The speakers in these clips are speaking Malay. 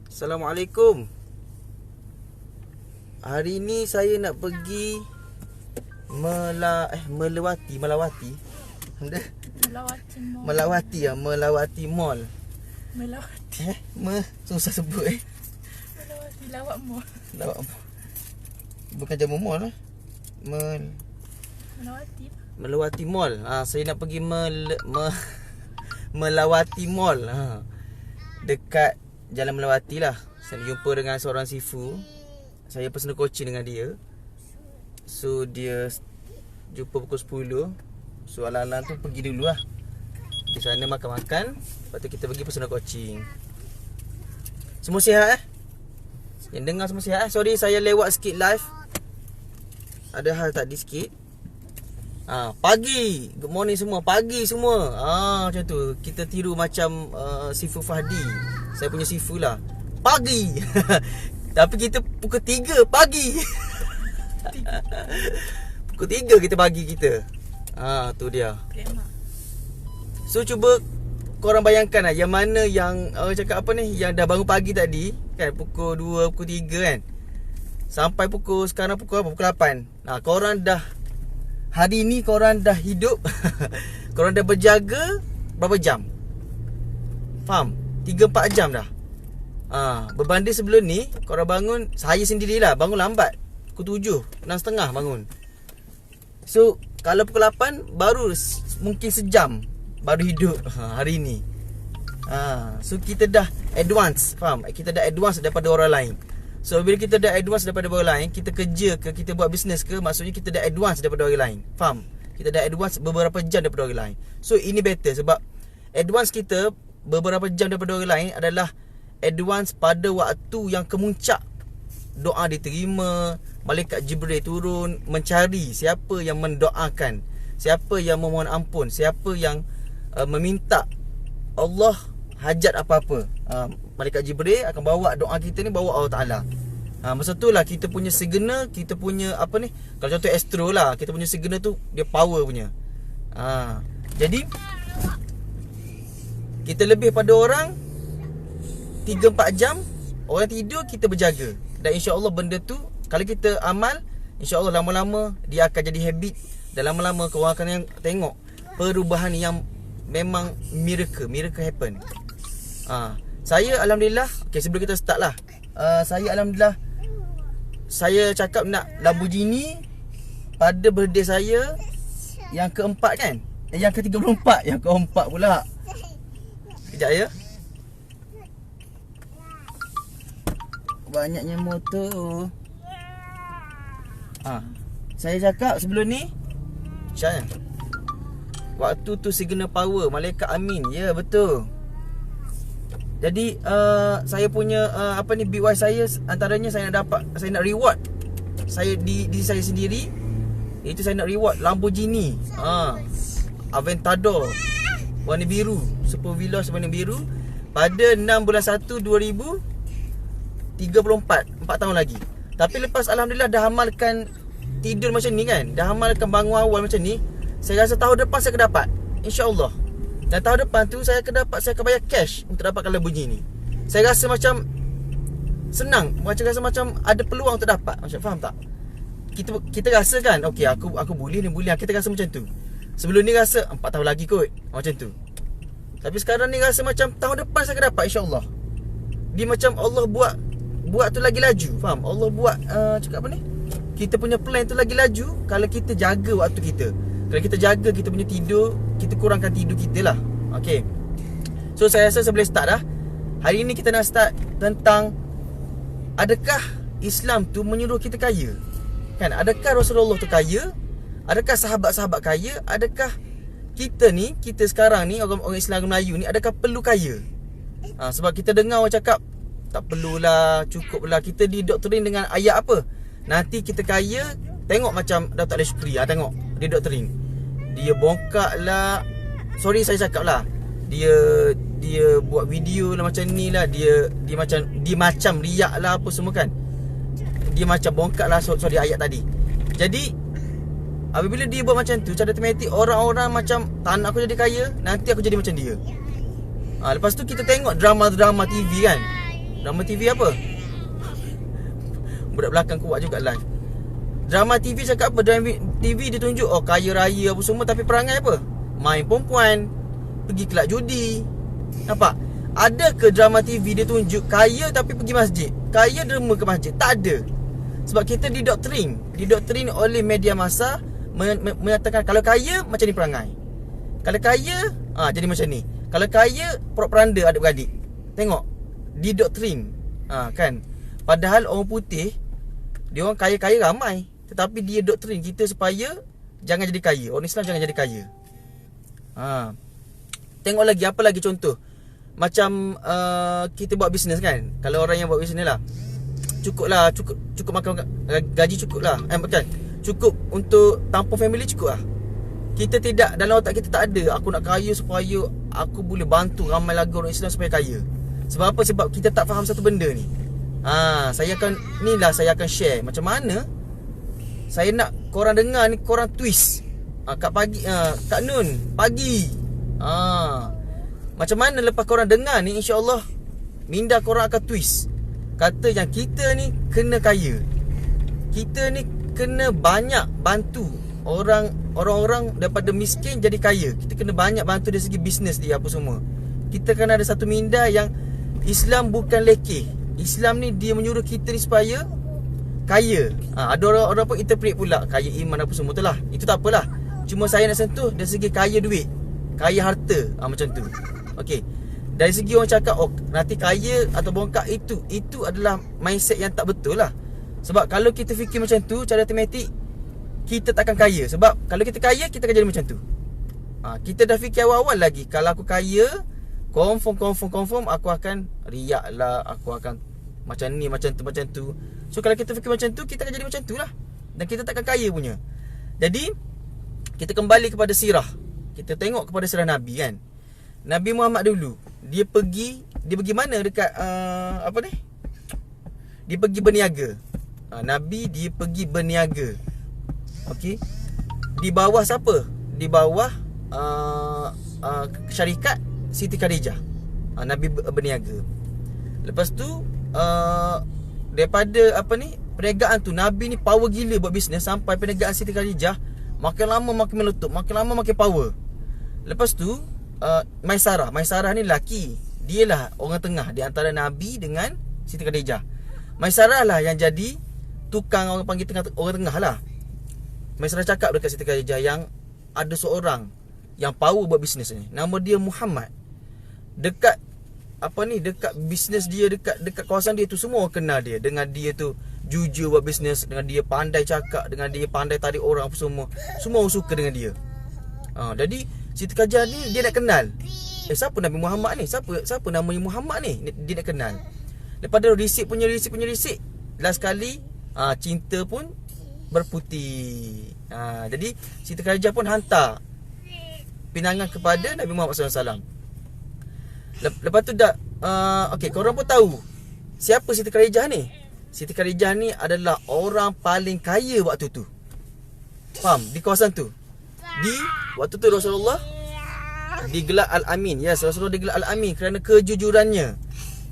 Assalamualaikum. Hari ni saya nak pergi melawati Melawati mall. Susah sebut Melawati lawak mall. Bukan jamu mall Melawati mall. Saya nak pergi melawati mall. Dekat Jalan Melawati lah. Saya jumpa dengan seorang sifu. Saya personal coaching dengan dia. So dia jumpa pukul 10. So alang-alang tu pergi dulu lah. Di sana makan-makan. Lepas tu kita pergi personal coaching. Semua sihat Yang dengar semua sihat Sorry saya lewat sikit live. Ada hal tadi sikit. Pagi. Good morning semua. Pagi semua. Macam tu. Kita tiru macam Sifu Fahdi. Saya punya sifu lah. Pagi. Tapi kita pukul 3 pagi. Pukul 3 kita pagi kita. Tu dia. So cuba korang bayangkan lah, yang mana yang cakap apa ni, yang dah bangun pagi tadi kan, pukul 2, pukul 3 kan, sampai sekarang pukul apa? Pukul 8. Korang dah, hari ni korang dah hidup. Korang dah berjaga berapa jam? Faham? 3-4 jam dah. Berbanding sebelum ni korang bangun, saya sendirilah bangun lambat, pukul 7, 6.30 bangun. So kalau pukul 8 baru mungkin sejam baru hidup hari ni. So kita dah advance, faham? Kita dah advance daripada orang lain. So bila kita dah advance daripada orang lain, kita kerja ke, kita buat bisnes ke, maksudnya kita dah advance daripada orang lain. Faham? Kita dah advance beberapa jam daripada orang lain. So ini better sebab advance kita beberapa jam daripada orang lain adalah advance pada waktu yang kemuncak. Doa diterima, malaikat Jibril turun mencari siapa yang mendoakan, siapa yang memohon ampun, siapa yang meminta Allah hajat apa-apa. Malaikat Jibril akan bawa doa kita ni, bawa Allah Ta'ala. Masa tu lah kita punya signal, kita punya apa ni, kalau contoh astro lah, kita punya signal tu dia power punya. Jadi kita lebih pada orang 3-4 jam. Orang tidur, kita berjaga. Dan insya-Allah benda tu kalau kita amal, insya-Allah lama-lama dia akan jadi habit. Dan lama-lama korang akan tengok perubahan yang memang miracle happen. Saya alhamdulillah, sebelum kita start lah, saya alhamdulillah, saya cakap nak Lamborghini pada birthday saya yang keempat kan, yang ke-34, yang keempat pula. Sekejap ya. Banyaknya motor. Saya cakap sebelum ni, Syah, waktu tu signal power, malaikat amin. Ya, betul. Jadi saya punya BY saya, antaranya saya nak reward saya di saya sendiri. Itu saya nak reward Lamborghini Aventador warna biru, Super Veloz warna biru, pada 6 bulan 1 2034, 4 tahun lagi. Tapi lepas alhamdulillah dah amalkan tidur macam ni kan, dah amalkan bangun awal macam ni, saya rasa tahun depan saya akan dapat, insya-Allah. Dan tahun depan tu saya akan bayar cash untuk dapatkan Lamborghini. Saya rasa macam senang, rasa macam ada peluang untuk dapat. Macam faham tak? Kita rasa kan, okey aku boleh ni, kita rasa macam tu. Sebelum ni rasa 4 tahun lagi kot, macam tu. Tapi sekarang ni rasa macam tahun depan saya akan dapat, insya-Allah. Dia macam Allah buat tu lagi laju, faham? Allah buat cakap apa ni, kita punya plan tu lagi laju kalau kita jaga waktu kita. Kalau kita jaga kita punya tidur, kita kurangkan tidur kita lah. Okay, so saya rasa saya boleh start dah. Hari ni kita nak start tentang, adakah Islam tu menyuruh kita kaya? Kan, adakah Rasulullah tu kaya? Adakah sahabat-sahabat kaya? Adakah kita sekarang ni, orang Islam, orang Melayu ni, adakah perlu kaya? Sebab kita dengar orang cakap tak perlulah, cukuplah. Kita didoktrin dengan ayat apa? Nanti kita kaya, tengok macam Datuk Ali Shukri, tengok dia doktrin. Dia bongkak lah, sorry saya cakap lah, dia buat video lah macam ni lah, dia macam riak lah apa semua kan. Dia macam bongkak lah sorry ayat tadi. Jadi apabila dia buat macam tu, cara automatik orang-orang macam tak nak aku jadi kaya, nanti aku jadi macam dia. Lepas tu kita tengok drama-drama TV kan, Drama TV apa? Budak belakang kuat juga live. Drama TV cakap apa? Drama TV dia tunjuk kaya raya apa semua, tapi perangai apa? Main perempuan, pergi kelab judi. Nampak? Ada ke drama TV dia tunjuk kaya tapi pergi masjid? Kaya derma ke masjid? Tak ada. Sebab kita didoktrin oleh media massa menyatakan kalau kaya macam ni perangai. Kalau kaya jadi macam ni. Kalau kaya propaganda adik-beradik. Tengok, didoktrin. Kan? Padahal orang putih, dia orang kaya-kaya ramai, tetapi dia doktrin kita supaya jangan jadi kaya. Orang Islam jangan jadi kaya. Tengok lagi, apa lagi contoh? Macam kita buat bisnes kan. Kalau orang yang buat bisnes lah, cukup makan gaji cukup lah. Bukan, cukup untuk tampung family cukup lah. Kita tidak, dalam otak kita tak ada aku nak kaya supaya aku boleh bantu ramai lagi orang Islam supaya kaya. Sebab apa? Sebab kita tak faham satu benda ni. Saya akan share macam mana saya nak korang dengar ni, korang twist. Kak Nun pagi. Macam mana lepas korang dengar ni, insya-Allah minda korang akan twist. Kata yang kita ni kena kaya. Kita ni kena banyak bantu orang-orang daripada miskin jadi kaya. Kita kena banyak bantu dari segi bisnes dia apa semua. Kita kena ada satu minda yang Islam bukan lekeh. Islam ni dia menyuruh kita ni supaya kaya. Ada orang pun interpret pula kaya iman apa semua tu lah. Itu tak apalah. Cuma saya nak sentuh dari segi kaya duit, kaya harta, macam tu. Okey. Dari segi orang cakap nanti kaya atau bongkak, itu adalah mindset yang tak betul lah. Sebab kalau kita fikir macam tu, cara matematik, kita takkan kaya. Sebab kalau kita kaya, kita akan jadi macam tu. Kita dah fikir awal-awal lagi, kalau aku kaya, confirm aku akan riak lah, aku akan macam ni, macam tu. So kalau kita fikir macam tu, kita akan jadi macam tu lah. Dan kita takkan kaya punya. Jadi kita kembali kepada sirah. Kita tengok kepada sirah Nabi kan. Nabi Muhammad dulu, dia pergi mana dekat dia pergi berniaga. Nabi dia pergi berniaga. Okey. Di bawah siapa? Di bawah syarikat Siti Khadijah. Nabi berniaga. Lepas tu daripada perniagaan tu, Nabi ni power gila buat bisnes. Sampai perniagaan Siti Khadijah makin lama makin meletup, makin lama makin power. Lepas tu Maisarah ni lelaki. Dialah orang tengah di antara Nabi dengan Siti Khadijah. Maisarah lah yang jadi tukang, orang panggil orang tengah lah. Maisarah cakap dekat Siti Khadijah yang ada seorang yang power buat bisnes ni. Nama dia Muhammad. Dekat dekat bisnes dia, dekat kawasan dia tu, semua orang kenal dia. Dengan dia tu jujur buat bisnes, dengan dia pandai cakap, dengan dia pandai tarik orang apa semua. Semua orang suka dengan dia. Jadi Siti Khadijah ni dia nak kenal. Siapa Nabi Muhammad ni? Siapa namanya Muhammad ni? Dia nak kenal. Lepas tu risik. Last kali cinta pun berputih. Jadi Siti Khadijah pun hantar pinangan kepada Nabi Muhammad SAW. Lepas tu dah okey, korang pun tahu siapa Siti Khadijah ni. Siti Khadijah ni adalah orang paling kaya waktu tu. Faham? Di kawasan tu. Waktu tu Rasulullah digelar Al-Amin. Ya, Rasulullah digelar Al-Amin kerana kejujurannya.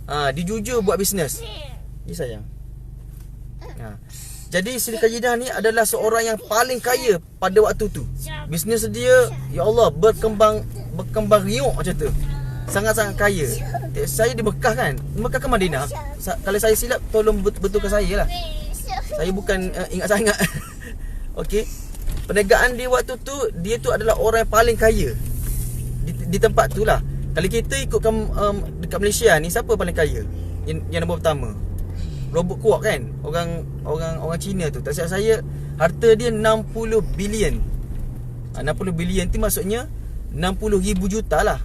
Dia jujur buat bisnes. Ya sayang. Jadi Siti Khadijah ni adalah seorang yang paling kaya pada waktu tu. Bisnes dia, ya Allah, berkembang riuk macam tu. Sangat-sangat kaya. Saya di Mekah kan. Mekah ke Madinah? Kalau saya silap, tolong betulkan saya lah. Saya bukan ingat sangat. Okey. Perniagaan dia waktu tu, dia tu adalah orang yang paling kaya di tempat tu lah. Kalau kita ikutkan dekat Malaysia ni, siapa paling kaya? Yang nombor pertama, Robert Kuok kan. Orang Cina tu. Tak silap saya, harta dia 60 bilion. 60 bilion tu maksudnya 60,000 juta lah.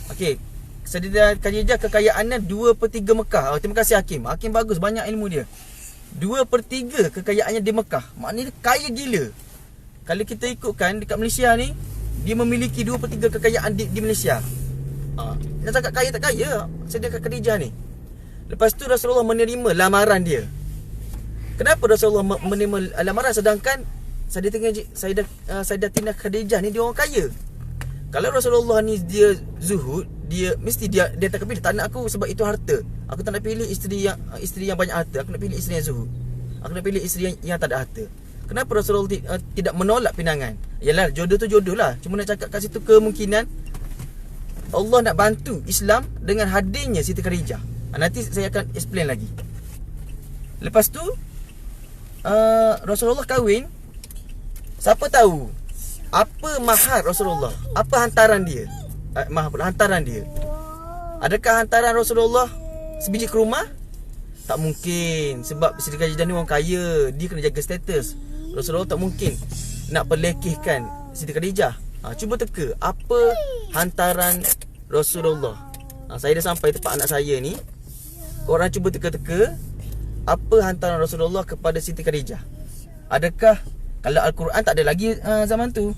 Okey. Siti Khadijah kekayaannya 2/3 Mekah. Terima kasih Hakim. Hakim bagus, banyak ilmu dia. 2/3 kekayaannya di Mekah. Maknanya kaya gila. Kalau kita ikutkan dekat Malaysia ni, dia memiliki 2/3 kekayaan di Malaysia. Nak cakap kaya tak kaya Siti Khadijah ni. Lepas tu Rasulullah menerima lamaran dia. Kenapa Rasulullah menerima lamaran sedangkan Sayyidatina Khadijah ni dia orang kaya? Kalau Rasulullah ni dia zuhud, dia tak pilih. Tak nak aku sebab itu harta. Aku tak nak pilih isteri yang banyak harta. Aku nak pilih isteri yang zuhud. Aku nak pilih isteri yang tak ada harta. Kenapa Rasulullah tidak menolak pinangan? Yalah, jodoh tu jodoh lah. Cuma nak cakap kat situ kemungkinan Allah nak bantu Islam dengan hadirnya Siti Khadijah. Nanti saya akan explain lagi. Lepas tu Rasulullah kahwin. Siapa tahu apa mahar Rasulullah? Apa hantaran dia? Hantaran dia. Adakah hantaran Rasulullah sebiji kurma? Tak mungkin. Sebab Siti Khadijah ni orang kaya. Dia kena jaga status. Rasulullah tak mungkin nak perlekehkan Siti Khadijah. Cuba teka apa hantaran Rasulullah. Saya dah sampai tempat anak saya ni. Korang cuba teka-teka apa hantaran Rasulullah kepada Siti Khadijah. Adakah, kalau Al-Quran tak ada lagi zaman tu,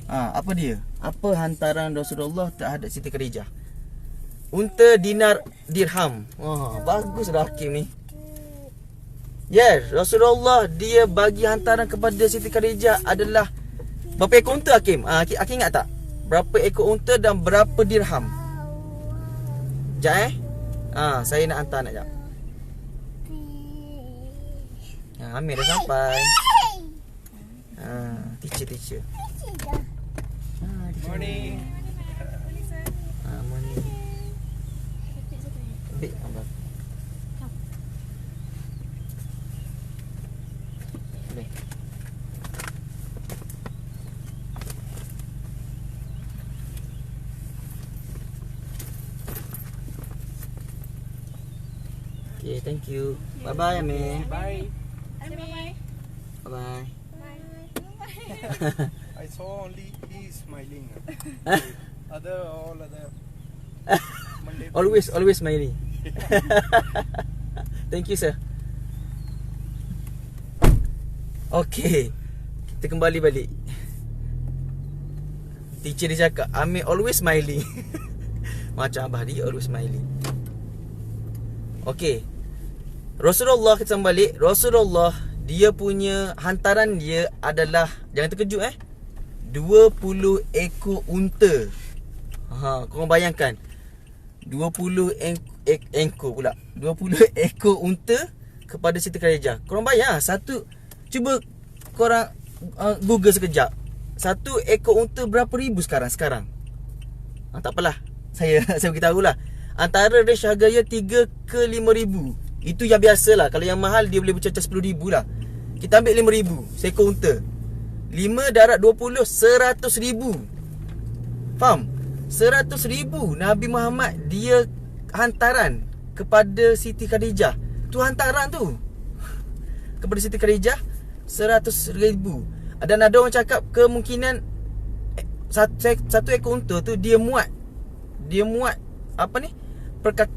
apa dia? Apa hantaran Rasulullah terhadap Siti Khadijah? Unta, dinar, dirham. Bagus dah Hakim ni. Yes, Rasulullah dia bagi hantaran kepada Siti Khadijah adalah berapa ekor unta Hakim? Hakim ingat tak? Berapa ekor unta dan berapa dirham? Sekejap saya nak hantar nak sekejap. Amir dah sampai. Teacher. Morning. Morning. Ambil gambar. Boleh. Okay, thank you. Bye-bye Amir. Bye. Bye-bye. I saw only he smiling. All other. Monday. Always smiling. Thank you sir. Okay, kita kembali balik. Teacher dia cakap Amir always smiling. Macam abah dia always smiling. Okay, Rasulullah, kita balik. Rasulullah dia punya hantaran dia adalah, jangan terkejut 20 ekor unta. Korang bayangkan 20 ekor pula. 20 ekor unta kepada Siti Khadijah. Korang bayang satu, cuba korang Google sekejap. Satu ekor unta berapa ribu sekarang? Tak apalah. Saya beritahu lah. Antara range harganya 3 ke 5 ribu. Itu yang biasa lah. Kalau yang mahal dia boleh bercecah 10 ribu lah. Kita ambil 5 ribu seekor unta. 5 darat 20, 100 ribu. Faham? 100 ribu Nabi Muhammad dia hantaran kepada Siti Khadijah. Tu hantaran tu kepada Siti Khadijah 100 ribu. Dan ada orang cakap kemungkinan satu ekor unta tu dia muat apa ni,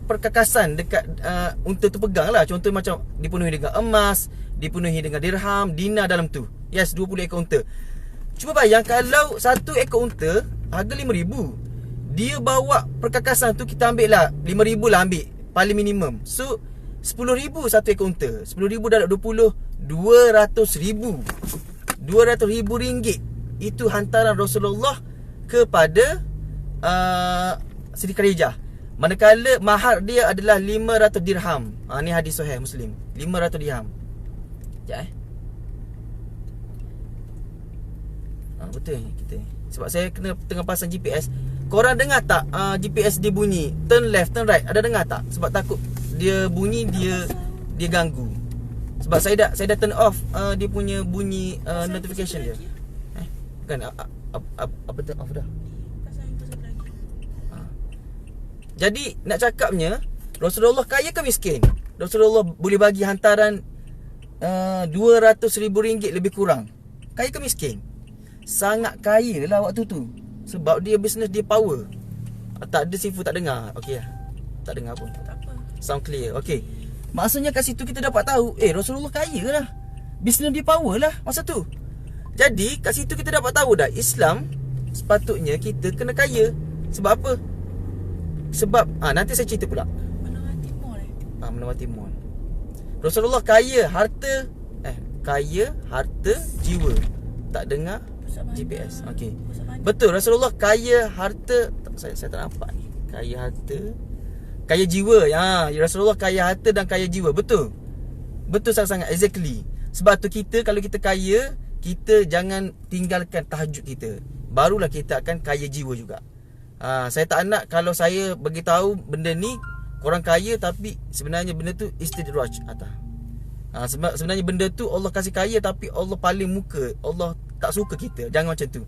perkakasan dekat unta tu pegang lah. Contoh macam dipenuhi dengan emas, dipenuhi dengan dirham, dinar dalam tu. Yes, 20 ekor unta. Cuba bayang kalau satu ekor unta harga 5,000, dia bawa perkakasan tu, kita ambil lah 5,000 lah, ambil paling minimum. So 10,000 satu ekor unta. 10,000 dalam 20, 200,000. 200,000 ringgit. Itu hantaran Rasulullah kepada Siti Khadijah. Manakala mahar dia adalah 500 dirham. Ni hadis sahih Muslim. 500 dirham. Sekejap betul kita. Sebab saya kena tengah pasang GPS. Korang dengar tak GPS dia bunyi turn left, turn right? Ada dengar tak? Sebab takut dia bunyi, dia ganggu. Sebab saya dah turn off dia punya bunyi notification dia. Kan apa turn off dah. Jadi nak cakapnya, Rasulullah kaya ke miskin? Rasulullah boleh bagi hantaran 200,000 ringgit lebih kurang. Kaya ke miskin? Sangat kaya lah waktu tu. Sebab dia business dia power. Tak ada sifu tak dengar. Okey lah, tak dengar pun, tak apa. Sound clear. Okey, maksudnya kat situ kita dapat tahu Rasulullah kaya lah, business dia power lah masa tu. Jadi kat situ kita dapat tahu dah, Islam sepatutnya kita kena kaya. Sebab apa? Sebab nanti saya cerita pula. Melawati mall Melawati mall. Rasulullah kaya harta jiwa. Tak dengar GPS. Okey. Betul, Rasulullah kaya harta. Saya tak nampak ni. Kaya harta, kaya jiwa. Ya, Rasulullah kaya harta dan kaya jiwa. Betul. Betul sangat-sangat. Exactly. Sebab tu kita, kalau kita kaya, kita jangan tinggalkan tahajud kita. Barulah kita akan kaya jiwa juga. Saya tak nak kalau saya beritahu benda ni, korang kaya tapi sebenarnya benda tu istidraj atas. Sebenarnya benda tu Allah kasih kaya tapi Allah paling muka, Allah tak suka kita. Jangan macam tu.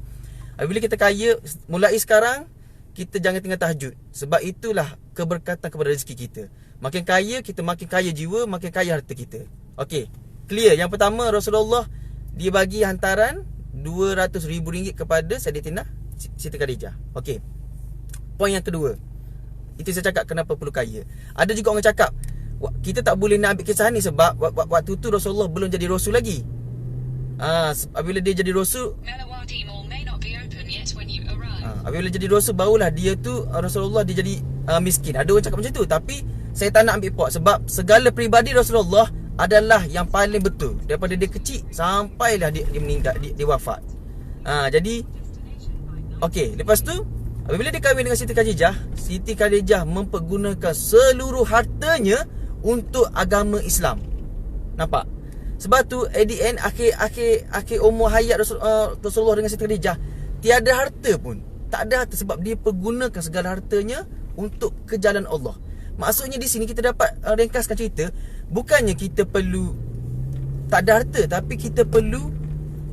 Bila kita kaya, mulai sekarang kita jangan tinggal tahajud. Sebab itulah keberkatan kepada rezeki kita. Makin kaya, kita makin kaya jiwa, makin kaya harta kita. Okey, clear. Yang pertama, Rasulullah dia bagi hantaran RM200,000 kepada Sayyidatina Siti Khadijah. Okey, poin yang kedua, itu saya cakap kenapa perlu kaya. Ada juga orang cakap kita tak boleh nak ambil kisah ni sebab waktu tu Rasulullah belum jadi Rasul lagi. Apabila dia jadi Rasul, apabila jadi Rasul barulah dia tu Rasulullah dia jadi miskin. Ada orang cakap macam tu, tapi saya tak nak ambil pot sebab segala peribadi Rasulullah adalah yang paling betul daripada dia kecil sampailah dia meninggal, dia wafat. Jadi okey, lepas tu apabila dia kahwin dengan Siti Khadijah mempergunakan seluruh hartanya untuk agama Islam. Nampak? Sebab tu at the end, akhir umur hayat Rasulullah dengan Siti Khadijah, tiada harta pun. Tak ada harta sebab dia pergunakan segala hartanya untuk ke jalan Allah. Maksudnya di sini kita dapat ringkaskan cerita, bukannya kita perlu tak ada harta, tapi kita perlu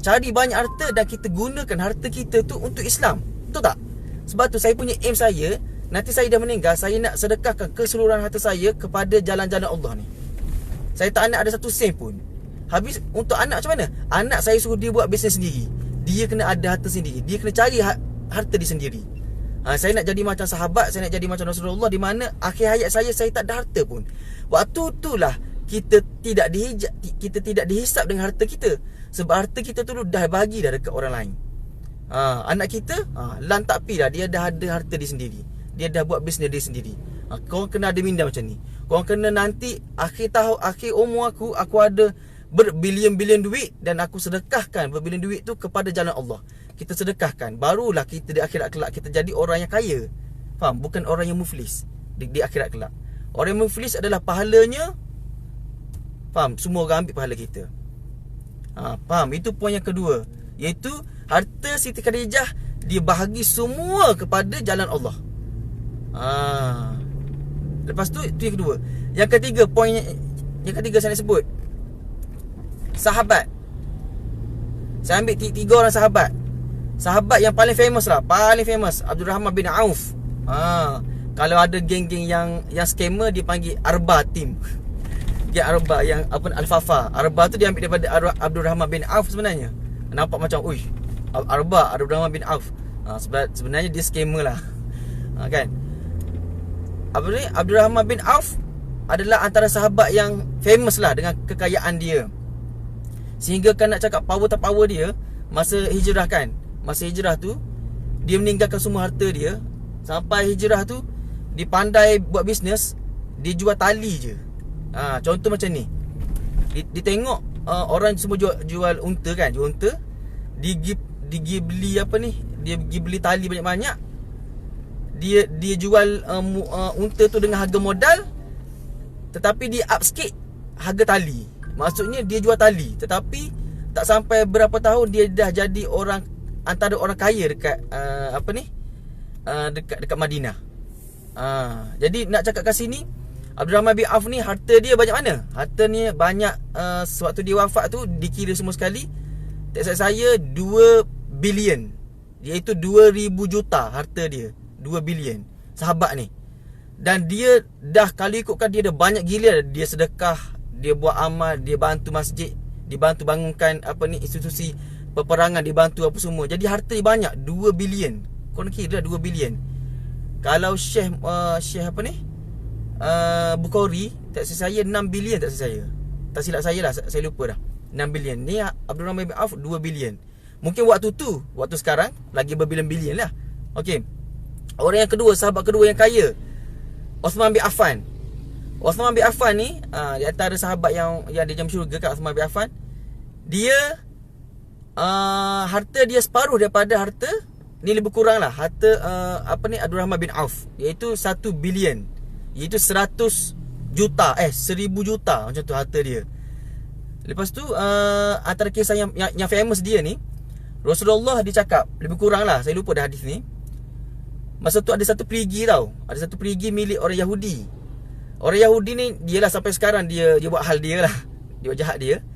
cari banyak harta dan kita gunakan harta kita tu untuk Islam. Betul tak? Sebab tu saya punya aim saya, nanti saya dah meninggal, saya nak sedekahkan keseluruhan harta saya kepada jalan-jalan Allah ni. Saya tak nak ada satu sen pun. Habis untuk anak macam mana? Anak saya suruh dia buat bisnes sendiri. Dia kena ada harta sendiri. Dia kena cari harta dia sendiri. Saya nak jadi macam sahabat, saya nak jadi macam Rasulullah, di mana akhir hayat saya tak ada harta pun. Waktu itulah kita tidak dihisap dengan harta kita. Sebab harta kita tu dah bagi dah dekat orang lain. Anak kita lantak pi dah, dia dah ada harta dia sendiri. Dia dah buat bisnes dia sendiri. Korang kena ada minda macam ni. Korang kena nanti akhir umur aku ada berbilion-bilion duit dan aku sedekahkan berbilion duit tu kepada jalan Allah. Kita sedekahkan, barulah kita di akhirat kelak kita jadi orang yang kaya. Faham? Bukan orang yang muflis di akhirat kelak. Orang yang muflis adalah pahalanya, faham, semua orang ambil pahala kita. Faham? Itu poin yang kedua, iaitu harta Siti Khadijah dia bahagi semua kepada jalan Allah. Lepas tu, itu yang kedua. Yang ketiga, poin yang ketiga saya nak sebut, sahabat. Saya ambil 3 orang sahabat. Sahabat yang paling famous lah, paling famous, Abdul Rahman bin Auf. Kalau ada geng-geng yang scammer, dia panggil Arba team. Dia Arba yang Al-Fafa. Arba tu dia ambil daripada Abdul Rahman bin Auf sebenarnya. Nampak macam Arba, Abdul Rahman bin Auf. Sebenarnya dia scammer lah. Kan? Apa ni? Abdul Rahman bin Auf adalah antara sahabat yang famous lah dengan kekayaan dia. Sehingga kan nak cakap power tak power dia, masa hijrah kan, masa hijrah tu dia meninggalkan semua harta dia. Sampai hijrah tu dia pandai buat bisnes, dia jual tali je. Contoh macam ni, dia tengok orang semua jual unta kan, jual unta, dia pergi beli apa ni, dia pergi beli tali banyak-banyak. Dia jual unta tu dengan harga modal, tetapi dia up sikit harga tali. Maksudnya dia jual tali, tetapi tak sampai berapa tahun dia dah jadi antara orang kaya dekat dekat Madinah. Jadi nak cakap kat sini, Abdul Rahman bin Auf ni harta dia banyak mana? Harta ni banyak. Sewaktu dia wafat tu dikira semua sekali, tak salah saya 2 bilion, iaitu 2,000 juta harta dia. 2 bilion sahabat ni. Dan dia dah, kalau ikutkan, dia dah banyak gila. Dia sedekah, dia buat amal, dia bantu masjid, dia bantu bangunkan institusi peperangan, dia bantu apa semua. Jadi harta dia banyak, 2 bilion. Korang kira dah 2 bilion. Kalau Syekh Bukhari, tak silap saya 6 bilion, tak silap saya. Tak silap saya lah, saya lupa dah. 6 bilion. Ni Abdul Rahman bin Auf 2 bilion. Mungkin waktu sekarang lagi berbilion-bilion lah. Okey. Orang yang kedua, sahabat kedua yang kaya, Osman bin Affan. Osman bin Affan ni di antara sahabat yang dia jam syurga kat Osman bin Affan. Dia harta dia separuh daripada harta ni lebih kurang lah harta Abdul Rahman bin Auf, iaitu 1 bilion, iaitu 100 juta 1000 juta macam tu harta dia. Lepas tu antara kisah yang famous dia ni, Rasulullah dia cakap, lebih kurang lah, saya lupa dah hadis ni. Masa tu ada satu perigi tau, ada satu perigi milik orang Yahudi. Orang Yahudi ni, dia lah sampai sekarang dia buat hal dia lah, dia buat jahat dia.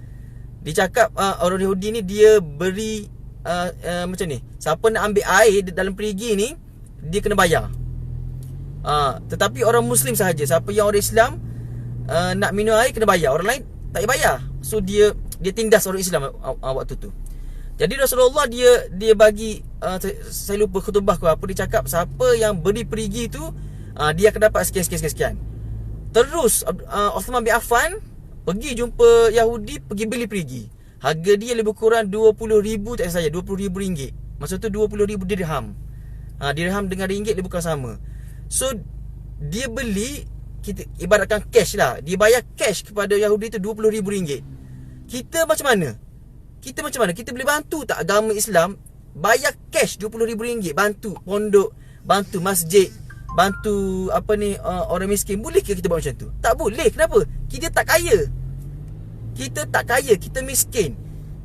Dia cakap orang Yahudi ni dia beri macam ni, siapa nak ambil air dalam perigi ni, dia kena bayar. Tetapi orang Muslim sahaja, siapa yang orang Islam nak minum air kena bayar, orang lain tak payah bayar. So dia tindas orang Islam waktu tu. Jadi Rasulullah dia bagi saya lupa khutbah ke apa, dia cakap siapa yang beri perigi tu dia akan dapat sekian. Terus Uthman bin Affan pergi jumpa Yahudi, pergi beli perigi. Harga dia lebih kurang 20,000, tak saya, 20,000 ringgit. Masa tu 20,000 dirham. Dirham dengan ringgit lebih kurang sama. So dia beli, kita ibaratkan cash lah, dia bayar cash kepada Yahudi tu 20,000 ringgit. Kita macam mana? Kita boleh bantu tak agama Islam? Bayar cash 20,000 ringgit, bantu pondok, bantu masjid, bantu orang miskin. Boleh ke kita buat macam tu? Tak boleh. Kenapa? Kita tak kaya, kita miskin.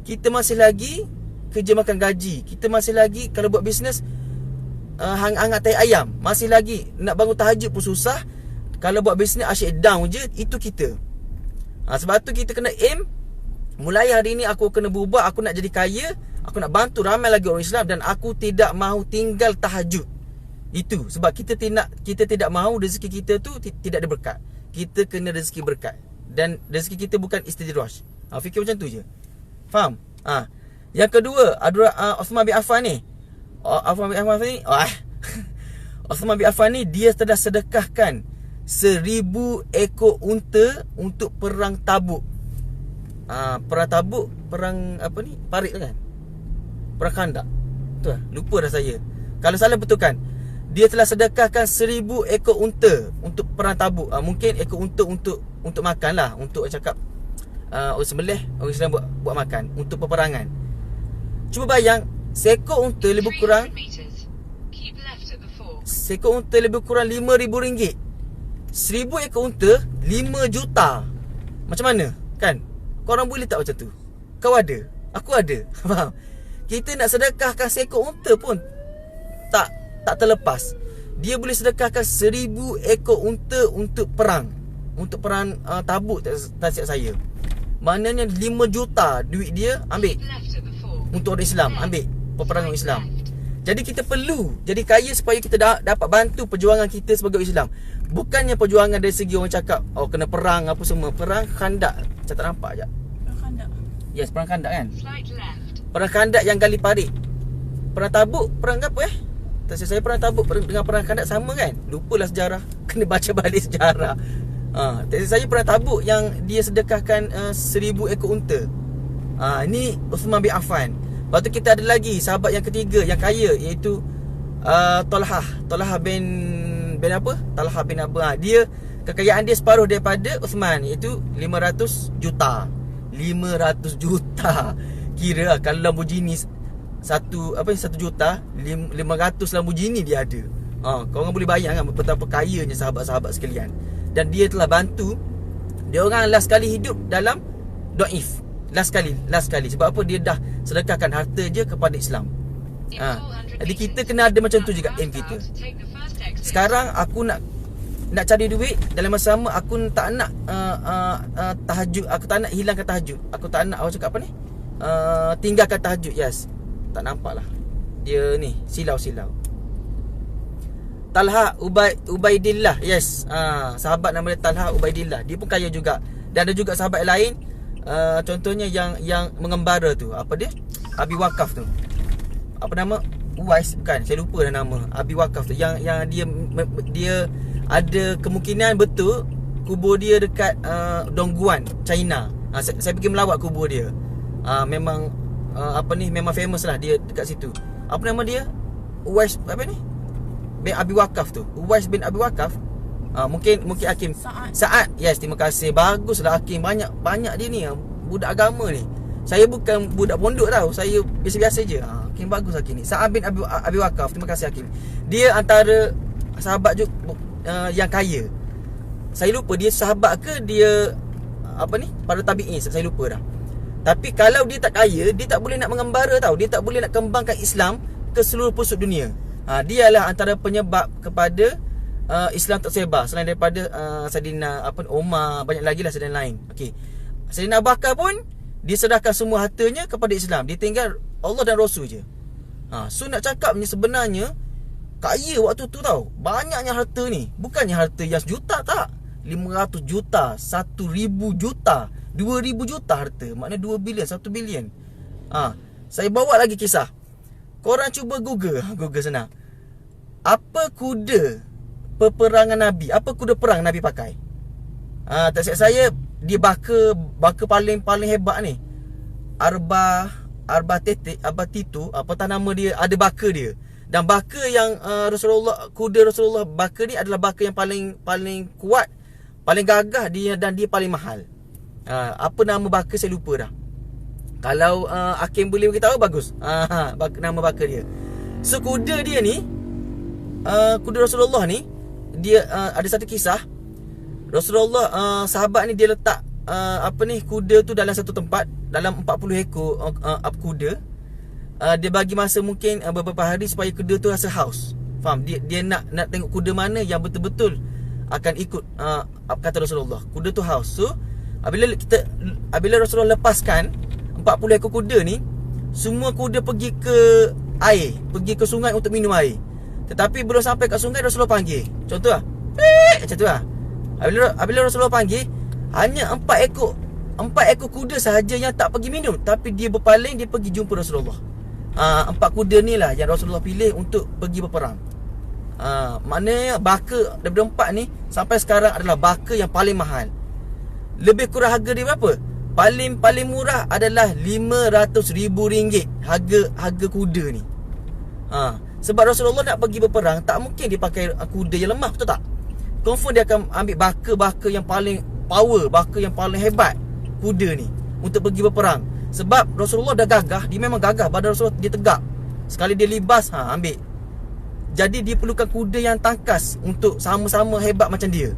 Kita masih lagi kerja makan gaji. Kita masih lagi kalau buat bisnes hangat tai ayam. Masih lagi nak bangun tahajud pun susah. Kalau buat bisnes asyik down je. Itu kita. Sebab tu kita kena aim, mulai hari ni aku kena berubah. Aku nak jadi kaya, aku nak bantu ramai lagi orang Islam, dan aku tidak mahu tinggal tahajud. Itu sebab kita tidak mahu rezeki kita tu tidak ada berkat. Kita kena rezeki berkat, dan rezeki kita bukan istidraj. Fikir macam tu je. Faham? Yang kedua, Uthman bin Affan ni. Uthman bin Affan ni dia telah sedekahkan 1000 ekor unta untuk perang Tabuk. Perang Tabuk, perang Parit kan? Perang Khandak. Betul lah, lupa dah saya. Kalau salah betulkan. Dia telah sedekahkan 1000 ekor unta untuk perang Tabuk. Mungkin ekor unta untuk makan lah, untuk cakap orang sembelih, orang Islam buat makan untuk peperangan. Cuba bayang, seekor unta lebih kurang 5,000 ringgit. 1000 ekor unta 5 juta. Macam mana? Kan? Korang boleh tak macam tu? Kau ada, aku ada. Faham? Kita nak sedekahkan seekor unta pun tak terlepas. Dia boleh sedekahkan 1000 ekor unta untuk perang. Untuk perang Tabuk, tak silap saya. Maknanya 5 juta duit dia ambil untuk orang Islam, ambil peperangan Islam. Jadi kita perlu jadi kaya supaya kita dapat bantu perjuangan kita sebagai Islam. Bukannya perjuangan dari segi orang cakap kena perang apa semua. Perang Khandak, saya tak nampak sekejap. Perang Khandak. Yes, perang Khandak kan. Perang Khandak yang gali parit. Perang Tabuk, perang apa Tak saya perang Tabuk dengan perang Khandak sama kan? Lupalah sejarah. Kena baca balik sejarah. Saya perang Tabuk yang dia sedekahkan 1000 ekor unta. Ini Uthman bin Affan. Lepas tu kita ada lagi sahabat yang ketiga yang kaya, iaitu Talhah bin apa? Talhah bin Abu. Dia kekayaan dia separuh daripada Uthman, iaitu 500 juta. 500 juta. Kira kalau Lamborghini 1 juta, 500 Lamborghini dia ada. Korang boleh bayang kan betapa kayanya sahabat-sahabat sekalian. Dan dia telah bantu dia orang last kali hidup dalam Daif. Last kali. Sebab apa? Dia dah sedekahkan harta je kepada Islam. Jadi kita kena ada macam tu juga aim kita. Sekarang aku nak cari duit, dalam masa sama aku tak nak tahajud. Aku tak nak hilangkan tahajud. Aku tak nak, cakap apa ni, tinggalkan tahajud. Yes. Tak nampak lah. Dia ni silau. Talha Ubaidillah. Yes. Sahabat nama dia Talha Ubaidillah. Dia pun kaya juga. Dan ada juga sahabat lain, contohnya yang mengembara tu, apa dia? Abi Wakaf tu. Apa nama? Uwais, bukan, saya lupa dah nama. Abi Wakaf tu yang dia ada kemungkinan betul kubur dia dekat Dongguan, China. Saya pergi melawat kubur dia. Memang memang famous lah dia dekat situ. Apa nama dia? Uwais bin Abi Wakaf tu. Uwais bin Abi Wakaf. Mungkin Hakim Saad. Yes, terima kasih. Baguslah Hakim. Banyak dia ni budak agama ni. Saya bukan budak pondok tau. Saya biasa-biasa je. Hakim bagus Hakim ni. Sa'ad bin Abi Waqqas. Terima kasih Hakim. Dia antara sahabat yang kaya. Saya lupa dia sahabat ke dia para tabi'in, saya lupa dah. Tapi kalau dia tak kaya, dia tak boleh nak mengembara tau. Dia tak boleh nak kembangkan Islam ke seluruh pelosok dunia. Dia lah antara penyebab kepada Islam tak sebar selain daripada Saidina Umar, banyak lagi lah Saidina lain. Okey. Saidina Abu Bakar pun dia serahkan semua hartanya kepada Islam. Dia tinggal Allah dan Rasul je. So nak cakapnya sebenarnya kaya waktu tu tau. Banyaknya harta ni. Bukannya harta yang sejuta, tak. 500 juta, 1,000 juta, 2,000 juta harta. Maknanya 2 bilion, 1 bilion. Saya bawa lagi kisah. Korang cuba Google senang. Apa kuda peperangan Nabi? Apa kuda perang Nabi pakai? Tak silap saya, dia baka paling hebat ni. Arba Titu, apatah nama dia, ada baka dia. Dan baka yang kuda Rasulullah baka ni adalah baka yang paling kuat, paling gagah dia, dan dia paling mahal. Apa nama baka saya lupa dah. Kalau Hakim boleh beritahu bagus. Nama baka dia. So kuda dia ni, kuda Rasulullah ni, dia ada satu kisah. Rasulullah sahabat ni dia letak kuda tu dalam satu tempat, dalam 40 ekor kuda. Dia bagi masa mungkin beberapa hari supaya kuda tu rasa haus. Faham? Dia nak tengok kuda mana yang betul-betul akan ikut kata Rasulullah. Kuda tu haus. So apabila Rasulullah lepaskan 40 ekor kuda ni, semua kuda pergi ke air, pergi ke sungai untuk minum air. Tetapi belum sampai kat sungai, Rasulullah panggil. Contoh lah, macam tu lah. Apabila Rasulullah panggil, hanya 4 ekor kuda sahaja yang tak pergi minum, tapi dia berpaling, dia pergi jumpa Rasulullah. 4 kuda ni lah yang Rasulullah pilih untuk pergi berperang. Maknanya baka daripada 4 ni sampai sekarang adalah baka yang paling mahal. Lebih kurang harga dia berapa? Paling murah adalah RM500,000 harga kuda ni. Sebab Rasulullah nak pergi berperang, tak mungkin dia pakai kuda yang lemah, betul tak? Confirm dia akan ambil baka yang paling power, baka yang paling hebat, kuda ni, untuk pergi berperang. Sebab Rasulullah dah gagah, dia memang gagah, badan Rasulullah dia tegak. Sekali dia libas, ambil. Jadi dia perlukan kuda yang tangkas untuk sama-sama hebat macam dia.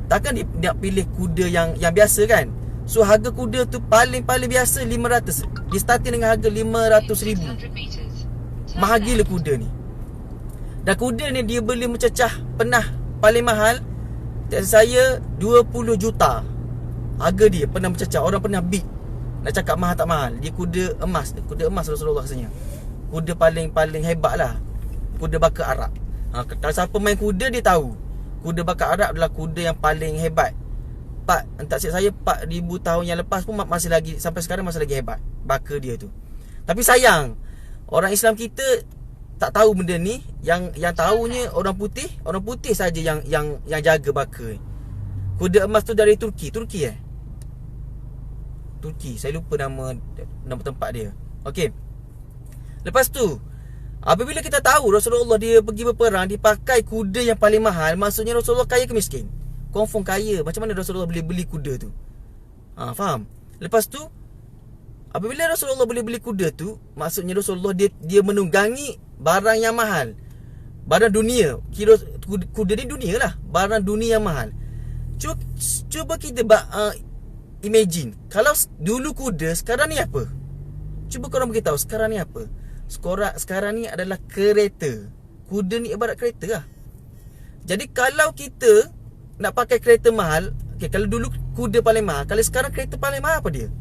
Takkan dia nak pilih kuda yang biasa kan? So harga kuda tu paling biasa 500. Dia starting dengan harga 500,000. Mahal gila kuda ni. Dan kuda ni dia boleh mencecah penah paling mahal, saya 20 juta. Harga dia pernah mencecah. Orang pernah beat. Nak cakap mahal tak mahal. Dia kuda emas. Kuda emas Rasulullah rasanya. Kuda paling hebat lah. Kuda baka Arab. Kalau siapa main kuda dia tahu, kuda baka Arab adalah kuda yang paling hebat. Tak silap saya 4,000 tahun yang lepas pun masih lagi, sampai sekarang masih lagi hebat baka dia tu. Tapi sayang, orang Islam kita tak tahu benda ni. Yang tahunya orang putih saja yang jaga baka. Kuda emas tu dari Turki, saya lupa nama tempat dia. Okey. Lepas tu, apabila kita tahu Rasulullah dia pergi berperang, dia pakai kuda yang paling mahal, maksudnya Rasulullah kaya ke miskin? Confirm kaya. Macam mana Rasulullah boleh beli kuda tu? Faham? Lepas tu, apabila Rasulullah boleh beli kuda tu, maksudnya Rasulullah dia menunggangi barang yang mahal, barang dunia. Kira kuda ni dunia lah, barang dunia yang mahal. Cuba kita imagine, kalau dulu kuda, sekarang ni apa? Cuba korang beritahu, sekarang ni apa? Sekarang ni adalah kereta. Kuda ni ibarat kereta lah. Jadi kalau kita nak pakai kereta mahal, kalau dulu kuda paling mahal, kalau sekarang kereta paling mahal apa dia?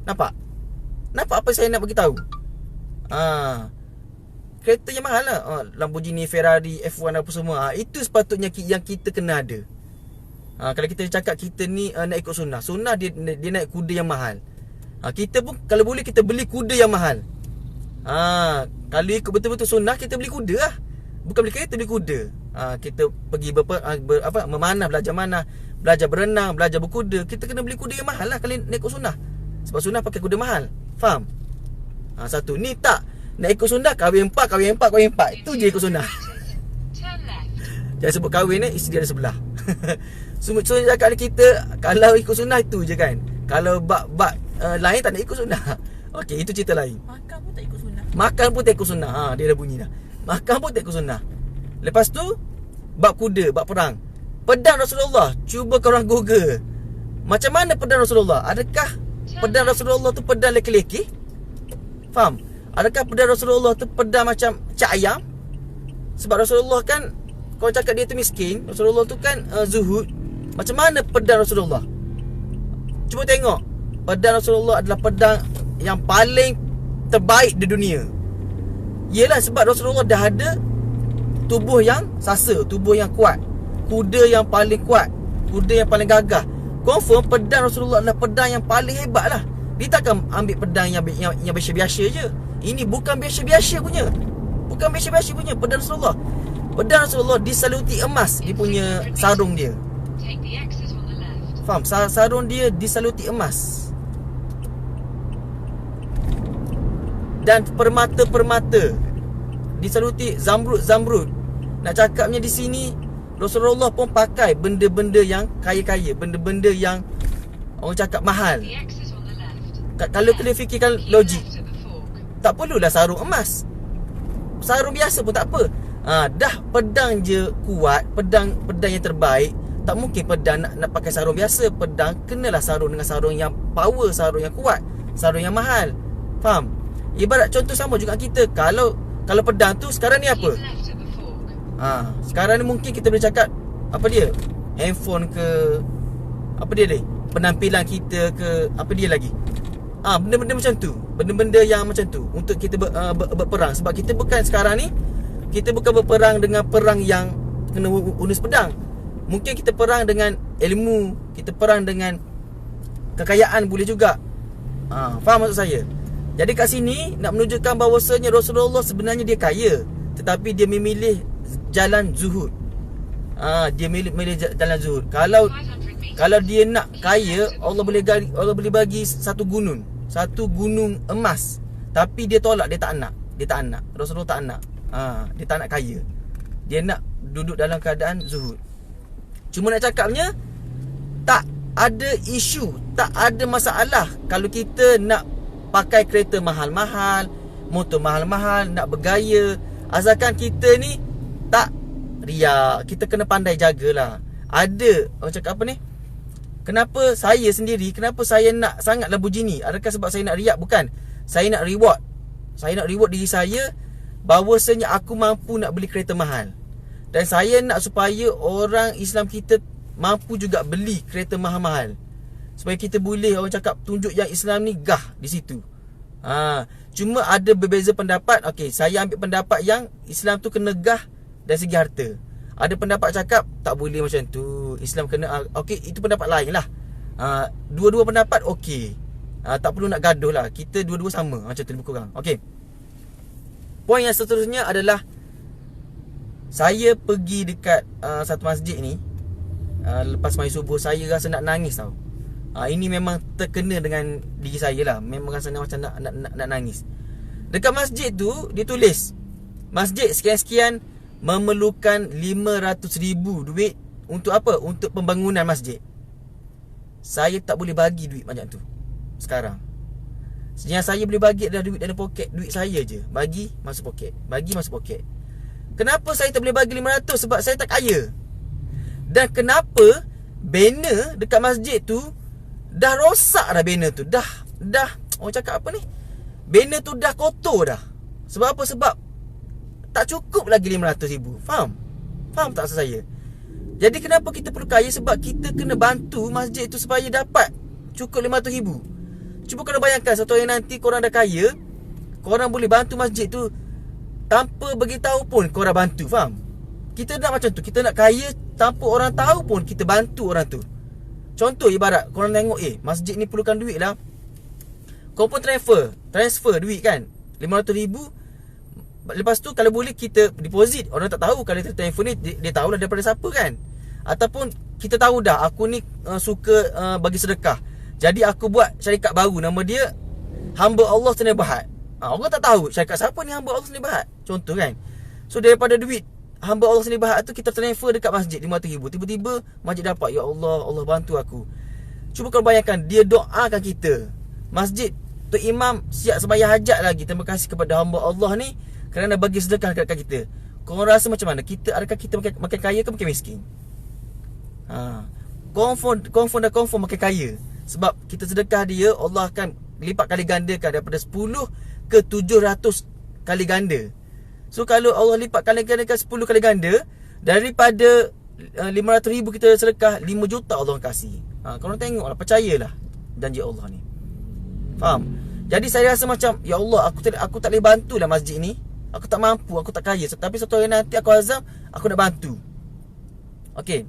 Nampak apa saya nak beritahu? Kereta yang mahal lah, Lamborghini, Ferrari, F1 apa semua. Itu sepatutnya yang kita kena ada. Kalau kita cakap kita ni nak ikut sunnah dia naik kuda yang mahal. Kita pun kalau boleh kita beli kuda yang mahal. Kalau ikut betul-betul sunnah, kita beli kuda lah. Bukan beli kereta, beli kuda. Kita pergi memanah, belajar berenang, belajar berkuda. Kita kena beli kuda yang mahal lah kalau nak ikut sunnah. Sebab sunnah pakai kuda mahal. Faham? Satu. Ni tak nak ikut sunnah, kahwin empat. Itu je ikut sunnah. Jangan sebut kahwin ni, isteri ada sebelah. Semua cakap kita, kalau ikut sunnah itu je kan. Kalau bab lain tak nak ikut sunnah. Okey, itu cerita lain. Makan pun tak ikut sunnah. Makan pun tak ikut sunnah. Dia dah bunyi dah. Makan pun tak ikut sunnah. Lepas tu bab kuda, bab perang. Pedang Rasulullah, cuba korang Google. Macam mana pedang Rasulullah? Adakah pedang Rasulullah tu pedang leki-leki? Faham? Adakah pedang Rasulullah tu pedang macam cak ayam? Sebab Rasulullah kan, kalau cakap dia tu miskin, Rasulullah tu kan zuhud. Macam mana pedang Rasulullah? Cuba tengok. Pedang Rasulullah adalah pedang yang paling terbaik di dunia. Yelah, sebab Rasulullah dah ada tubuh yang sasa, tubuh yang kuat, kuda yang paling kuat, kuda yang paling gagah. Confirm pedang Rasulullah adalah pedang yang paling hebat lah. Dia takkan ambil pedang yang biasa-biasa je. Ini bukan biasa-biasa punya. Bukan biasa-biasa punya pedang Rasulullah. Pedang Rasulullah disaluti emas. Dia punya sarung dia. Faham? Sarung dia disaluti emas. Dan permata-permata disaluti zamrud-zamrud. Nak cakapnya di sini, Rasulullah pun pakai benda-benda yang kaya-kaya, benda-benda yang orang cakap mahal. Kalau kena fikirkan logik, tak perlulah sarung emas. Sarung biasa pun tak apa. Dah pedang je kuat, pedang yang terbaik, tak mungkin pedang nak pakai sarung biasa. Pedang kenalah sarung dengan sarung yang power, sarung yang kuat, sarung yang mahal. Faham? Ibarat contoh sama juga kita. Kalau pedang tu sekarang ni apa? Sekarang ni mungkin kita boleh cakap apa dia? Handphone ke, apa dia ni? Penampilan kita ke, apa dia lagi? Benda-benda macam tu. Benda-benda yang macam tu untuk kita berperang. Sebab kita bukan sekarang ni, kita bukan berperang dengan perang yang kena unus pedang. Mungkin kita perang dengan ilmu, kita perang dengan kekayaan boleh juga. Faham maksud saya? Jadi kat sini nak menunjukkan bahawasanya Rasulullah sebenarnya dia kaya, tetapi dia memilih jalan zuhud. Dia milih jalan zuhud. Kalau dia nak kaya, Allah boleh bagi satu gunung emas. Tapi dia tolak, dia tak nak. Rasulullah tak nak. Dia tak nak kaya. Dia nak duduk dalam keadaan zuhud. Cuma nak cakapnya, tak ada isu, tak ada masalah kalau kita nak pakai kereta mahal-mahal, motor mahal-mahal, nak bergaya, asalkan kita ni tak riak. Kita kena pandai jagalah. Ada orang cakap apa ni, kenapa saya sendiri, kenapa saya nak sangat Lamborghini? Adakah sebab saya nak riak? Bukan. Saya nak reward. Saya nak reward diri saya bahawasanya aku mampu nak beli kereta mahal. Dan saya nak supaya orang Islam kita mampu juga beli kereta mahal-mahal, supaya kita boleh, orang cakap, tunjuk yang Islam ni gah di situ. Cuma ada berbeza pendapat. Okey, saya ambil pendapat yang Islam tu kena gah dari segi harta. Ada pendapat cakap tak boleh macam tu, Islam kena. Okey, itu pendapat lain lah. Dua-dua pendapat okey. Tak perlu nak gaduh lah. Kita dua-dua sama, macam tu lebih kurang. Okey. Poin yang seterusnya adalah, saya pergi dekat satu masjid ni. Lepas mari subuh, saya rasa nak nangis tau. Ini memang terkena dengan diri saya lah. Memang rasa macam nak nangis. Dekat masjid tu dia tulis, masjid sekian-sekian memerlukan 500,000 duit. Untuk apa? Untuk pembangunan masjid. Saya tak boleh bagi duit macam tu sekarang. Yang saya boleh bagi adalah duit dalam poket. Duit saya je, bagi masuk poket, bagi masuk poket. Kenapa saya tak boleh bagi 500? Sebab saya tak kaya. Dan kenapa banner dekat masjid tu dah rosak dah, banner tu dah orang cakap apa ni, banner tu dah kotor dah. Sebab apa? Sebab tak cukup lagi 500,000. Faham tak maksud saya? Jadi kenapa kita perlu kaya? Sebab kita kena bantu masjid tu supaya dapat cukup 500,000. Cuba korang bayangkan, satu hari nanti korang dah kaya, korang boleh bantu masjid tu tanpa beritahu pun korang bantu. Faham? Kita nak macam tu. Kita nak kaya tanpa orang tahu pun kita bantu orang tu. Contoh ibarat korang tengok, masjid ni perlukan duit lah, korang pun transfer duit kan, 500,000. Lepas tu kalau boleh kita deposit. Orang tak tahu, kalau kita telefon ni dia tahulah daripada siapa kan. Ataupun kita tahu dah, aku ni suka bagi sedekah, jadi aku buat syarikat baru, nama dia Hamba Allah Seni Berhad. Orang tak tahu syarikat siapa ni Hamba Allah Seni Berhad, contoh kan. So daripada duit Hamba Allah Seni Berhad tu kita transfer dekat masjid 500,000. Tiba-tiba masjid dapat, ya Allah, Allah bantu aku. Cuba kau bayangkan, dia doakan kita, masjid Tok Imam siap sembahyang hajat lagi. Terima kasih kepada hamba Allah ni kerana bagi sedekah dekat kita. Korang rasa macam mana? Adakah kita makin kaya ke makin miskin? Confirm makin kaya. Sebab kita sedekah dia, Allah akan lipat kali gandakan daripada 10 ke 700 kali ganda. So kalau Allah lipat kali gandakan 10 kali ganda, daripada 500,000 kita sedekah, 5 juta Allah kasih. Korang tengoklah, percayalah janji Allah ni. Faham? Jadi saya rasa macam, ya Allah, aku tak boleh bantulah masjid ni. Aku tak mampu, aku tak kaya. Tapi satu hari nanti aku azam, aku nak bantu. Okey.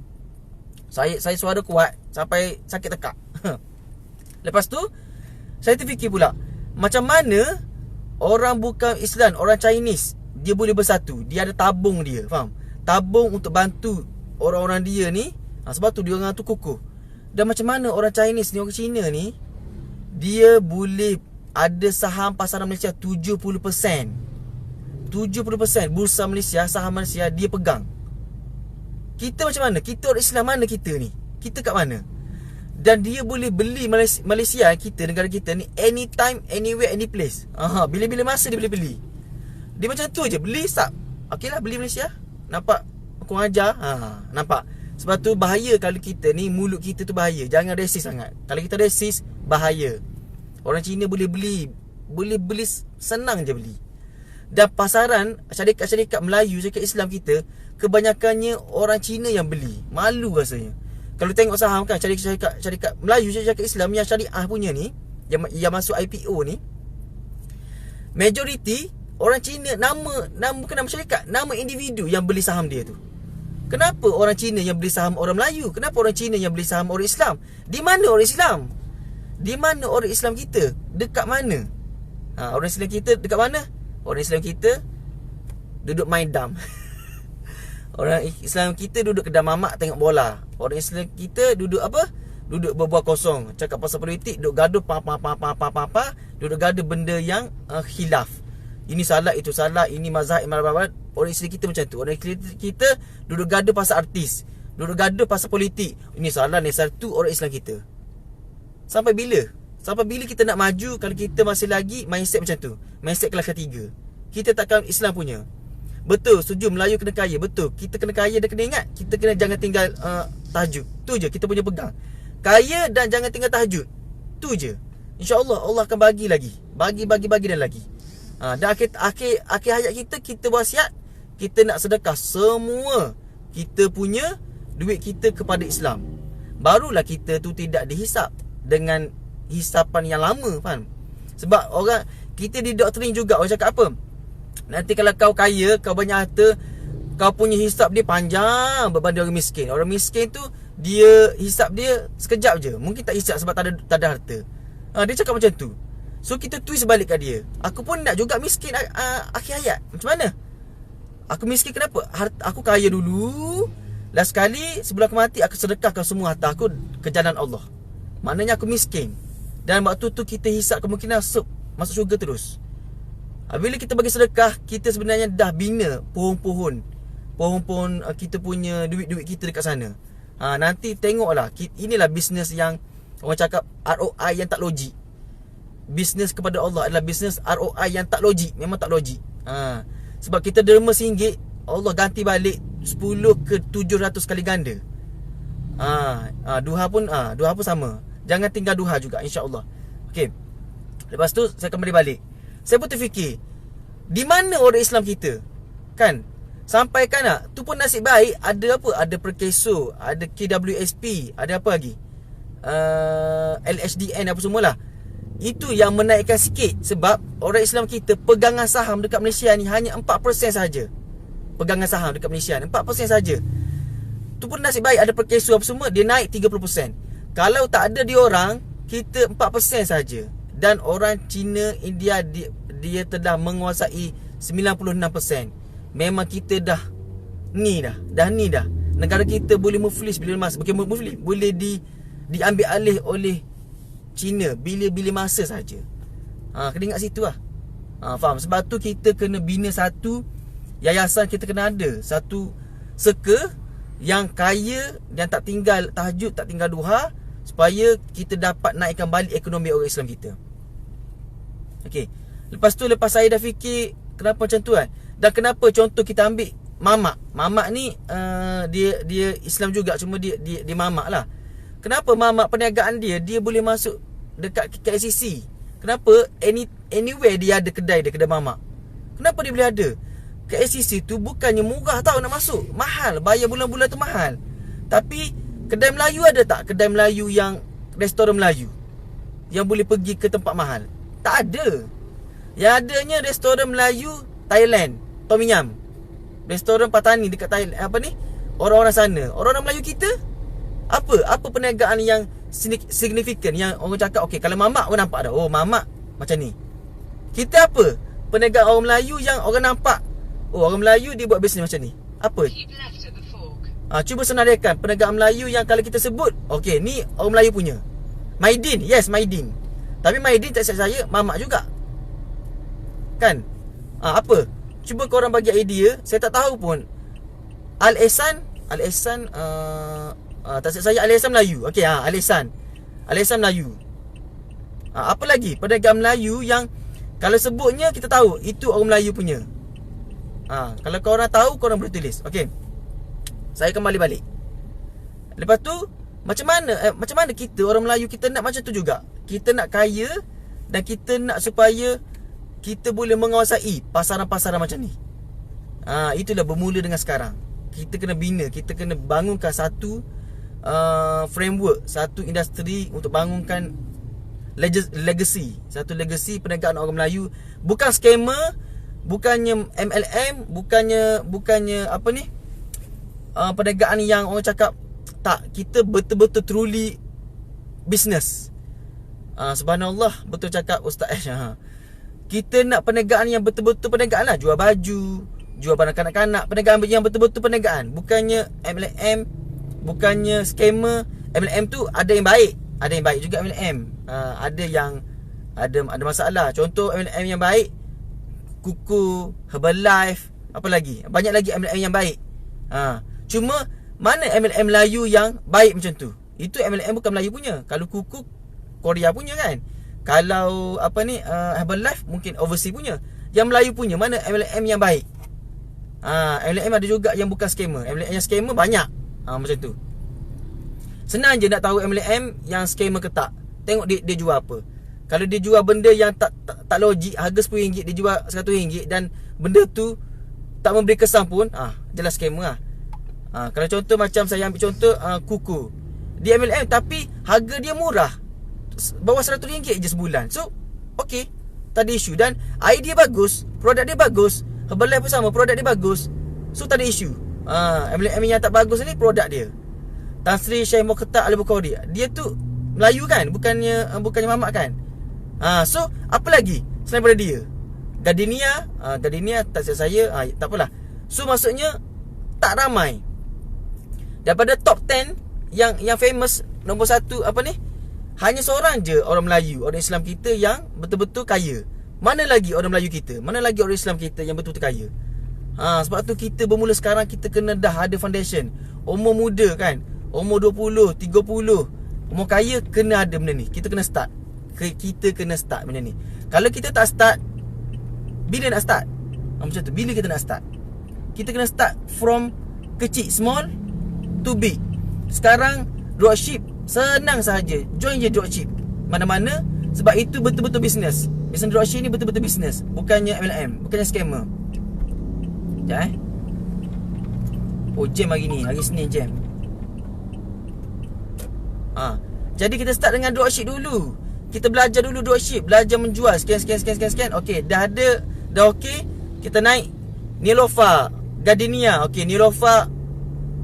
Saya suara kuat sampai sakit tekak. Lepas tu saya terfikir pula, macam mana orang bukan Islam, orang Chinese, dia boleh bersatu. Dia ada tabung dia, faham? Tabung untuk bantu orang-orang dia ni. Sebab tu dia orang tu kukuh. Dan macam mana orang Chinese ni, orang Cina ni, dia boleh ada saham pasaran Malaysia 70%. 70% bursa Malaysia, saham Malaysia dia pegang. Kita macam mana? Kita orang Islam, mana kita ni? Kita kat mana? Dan dia boleh beli Malaysia kita, negara kita ni, anytime, anywhere, any place. Bila-bila masa dia boleh beli. Dia macam tu je, beli sap. Okey lah, beli Malaysia. Nampak? Aku ajar. Nampak? Sebab tu bahaya kalau kita ni, mulut kita tu bahaya. Jangan resis sangat. Kalau kita resis, bahaya. Orang Cina boleh beli senang je beli. Dan pasaran syarikat-syarikat Melayu, syarikat Islam kita, kebanyakannya orang Cina yang beli. Malu rasanya. Kalau tengok saham kan, syarikat Melayu, syarikat Islam yang syariah punya ni, yang masuk IPO ni, majoriti orang Cina, bukan nama syarikat, nama individu yang beli saham dia tu. Kenapa orang Cina yang beli saham orang Melayu? Kenapa orang Cina yang beli saham orang Islam? Di mana orang Islam? Di mana orang Islam kita? Dekat mana? Orang Islam kita dekat mana? Orang Islam kita duduk main dam. Orang Islam kita duduk kedai mamak tengok bola. Orang Islam kita duduk apa? Duduk berbual kosong, cakap pasal politik, duduk gaduh duduk gaduh benda yang khilaf. Ini salah, itu salah, ini mazhab, orang Islam kita macam tu. Orang Islam kita duduk gaduh pasal artis, duduk gaduh pasal politik. Ini salah, ni salah. Tu orang Islam kita. Sampai bila? Sampai bila kita nak maju kalau kita masih lagi mindset macam tu? Mindset kelas ketiga. Kita takkan Islam punya. Betul, setuju Melayu kena kaya. Betul, kita kena kaya dan kena ingat, kita kena jangan tinggal tahajud. Tu je kita punya pegang. Kaya dan jangan tinggal tahajud. Tu je. InsyaAllah Allah akan bagi lagi. Bagi dan lagi. Dan akhir hayat kita wasiat, kita nak sedekah semua kita punya duit kita kepada Islam. Barulah kita tu tidak dihisap dengan hisapan yang lama, faham? Sebab orang kita didoktrin juga, orang cakap apa? Nanti kalau kau kaya, kau banyak harta, kau punya hisap dia panjang berbanding orang miskin. Orang miskin tu dia hisap dia sekejap je. Mungkin tak hisap sebab tak ada harta. Dia cakap macam tu. So kita twist balik kat dia. Aku pun nak juga miskin akhir hayat. Macam mana? Aku miskin kenapa? Aku kaya dulu, last sekali sebelum aku mati aku sedekahkan semua harta aku ke jalan Allah. Maknanya aku miskin. Dan waktu tu kita hisap kemungkinan masuk syurga terus. Bila kita bagi sedekah, kita sebenarnya dah bina pohon-pohon kita punya duit-duit kita dekat sana. Nanti tengoklah, inilah bisnes yang orang cakap ROI yang tak logik. Bisnes kepada Allah adalah bisnes ROI yang tak logik. Memang tak logik. Sebab kita derma RM1, Allah ganti balik 10 ke 700 kali ganda. Duha pun sama. Jangan tinggal duha juga, insya-Allah. Okey. Lepas tu saya kembali balik. Saya pun terfikir, di mana orang Islam kita? Kan? Sampaikan tak? Tu pun nasib baik, ada apa? Ada Perkeso, ada KWSP, ada apa lagi? LHDN apa semualah. Itu yang menaikkan sikit. Sebab orang Islam kita pegangan saham dekat Malaysia ni hanya 4% saja. Pegangan saham dekat Malaysia ni 4% saja. Tu pun nasib baik, ada Perkeso apa semua, dia naik 30%. Kalau tak ada diorang, kita 4% saja. Dan orang Cina, India, dia telah menguasai 96%. Memang kita dah ni dah. Negara kita boleh muflis bila masa. Bukan muflis, boleh diambil alih oleh Cina bila masa saja. Kena ingat situ lah. Faham? Sebab tu kita kena bina satu yayasan, kita kena ada satu seka yang kaya, yang tak tinggal tahajud, tak tinggal duha, supaya kita dapat naikkan balik ekonomi orang Islam kita. Okey. Lepas tu, lepas saya dah fikir kenapa macam tu kan. Dan kenapa contoh kita ambil mamak. Mamak ni dia Islam juga, cuma dia mamak lah. Kenapa mamak perniagaan dia boleh masuk dekat KLCC? Kenapa anywhere dia ada kedai mamak? Kenapa dia boleh ada? KLCC tu bukannya murah tau nak masuk. Mahal, bayar bulan-bulan tu mahal. Tapi kedai Melayu ada tak? Kedai Melayu yang restoran Melayu yang boleh pergi ke tempat mahal? Tak ada. Yang adanya restoran Melayu Thailand, Tom Yum. Restoran Patani dekat Thailand, apa ni? Orang-orang sana. Orang-orang Melayu kita apa perniagaan yang signifikan yang orang cakap okey, kalau mamak orang nampak dah, oh mamak macam ni. Kita apa? Perniagaan orang Melayu yang orang nampak, oh orang Melayu dia buat bisnes macam ni. Apa? Cuba senaraikan perniagaan Melayu yang kalau kita sebut, okey, ni orang Melayu punya. Maidin, yes Maidin. Tapi Maidin tak silap saya mamak juga. Kan? Apa? Cuba korang bagi idea. Saya tak tahu pun. Al-Ihsan tak silap saya Al-Ihsan Melayu. Okey, Al-Ihsan Melayu. Apa lagi? Perniagaan Melayu yang kalau sebutnya kita tahu itu orang Melayu punya. Kalau korang tahu, korang boleh tulis. Okey. Saya kembali balik. Lepas tu macam mana kita orang Melayu kita nak macam tu juga. Kita nak kaya dan kita nak supaya kita boleh menguasai pasaran-pasaran macam ni. Itulah bermula dengan sekarang. Kita kena bina, kita kena bangunkan satu framework, satu industri untuk bangunkan legacy. Satu legacy perniagaan orang Melayu. Bukan scammer, bukannya MLM, bukannya apa ni, perniagaan yang orang cakap. Tak, kita betul-betul truly business. Subhanallah, betul cakap Ustaz Ash. Kita nak perniagaan yang betul-betul perniagaan lah. Jual baju, jual barang kanak-kanak. Perniagaan yang betul-betul perniagaan. Bukannya MLM, bukannya scammer. MLM tu ada yang baik, ada yang baik juga MLM. Ada yang ada masalah. Contoh MLM yang baik, Kuku, Herbalife, apa lagi? Banyak lagi MLM yang baik. Cuma mana MLM Melayu yang baik macam tu? Itu MLM bukan Melayu punya. Kalau Kuku, Korea punya kan. Kalau apa ni, Herbalife mungkin overseas punya. Yang Melayu punya mana MLM yang baik? MLM ada juga yang bukan scammer. MLM yang scammer banyak. Macam tu. Senang je nak tahu MLM yang scammer ke tak. Tengok dia jual apa. Kalau dia jual benda yang tak logik, harga RM10 dia jual RM100 dan benda tu tak memberi kesan pun, jelas scammer lah. Kalau contoh macam saya ambil contoh Kuku. Dia MLM tapi harga dia murah, bawah RM100 je sebulan. So okay, tak ada isu. Dan idea bagus, produk dia bagus. Herbalife pun sama, produk dia bagus. So tak ada isu. MLM yang tak bagus ni produk dia. Tan Sri Syekh Mokhtar Al-Bukhari, dia tu Melayu kan, bukannya mamak kan. So apa lagi selain daripada dia? Gardenia tak silap saya, tak apalah. So maksudnya tak ramai. Daripada top 10 yang famous, nombor 1 apa ni, hanya seorang je orang Melayu, orang Islam kita yang betul-betul kaya. Mana lagi orang Melayu kita, mana lagi orang Islam kita yang betul-betul kaya? Sebab tu kita bermula sekarang, kita kena dah ada foundation. Umur muda kan, umur 20, 30, umur kaya, kena ada benda ni. Kita kena start. Kita kena start benda ni. Kalau kita tak start, bila nak start? Macam tu, bila kita nak start? Kita kena start from kecil, small to big. Sekarang dropship senang sahaja. Join je dropship mana-mana. Sebab itu betul-betul bisnes. Bisnes dropship ni betul-betul bisnes, bukannya MLM, bukannya scammer. Sekejap Oh, jam hari ni, hari Senin jam. Jadi kita start dengan dropship dulu. Kita belajar dulu dropship, belajar menjual, scan. Okey, dah ada, dah okey. Kita naik Nilofa, Gardenia. Okey, Nilofa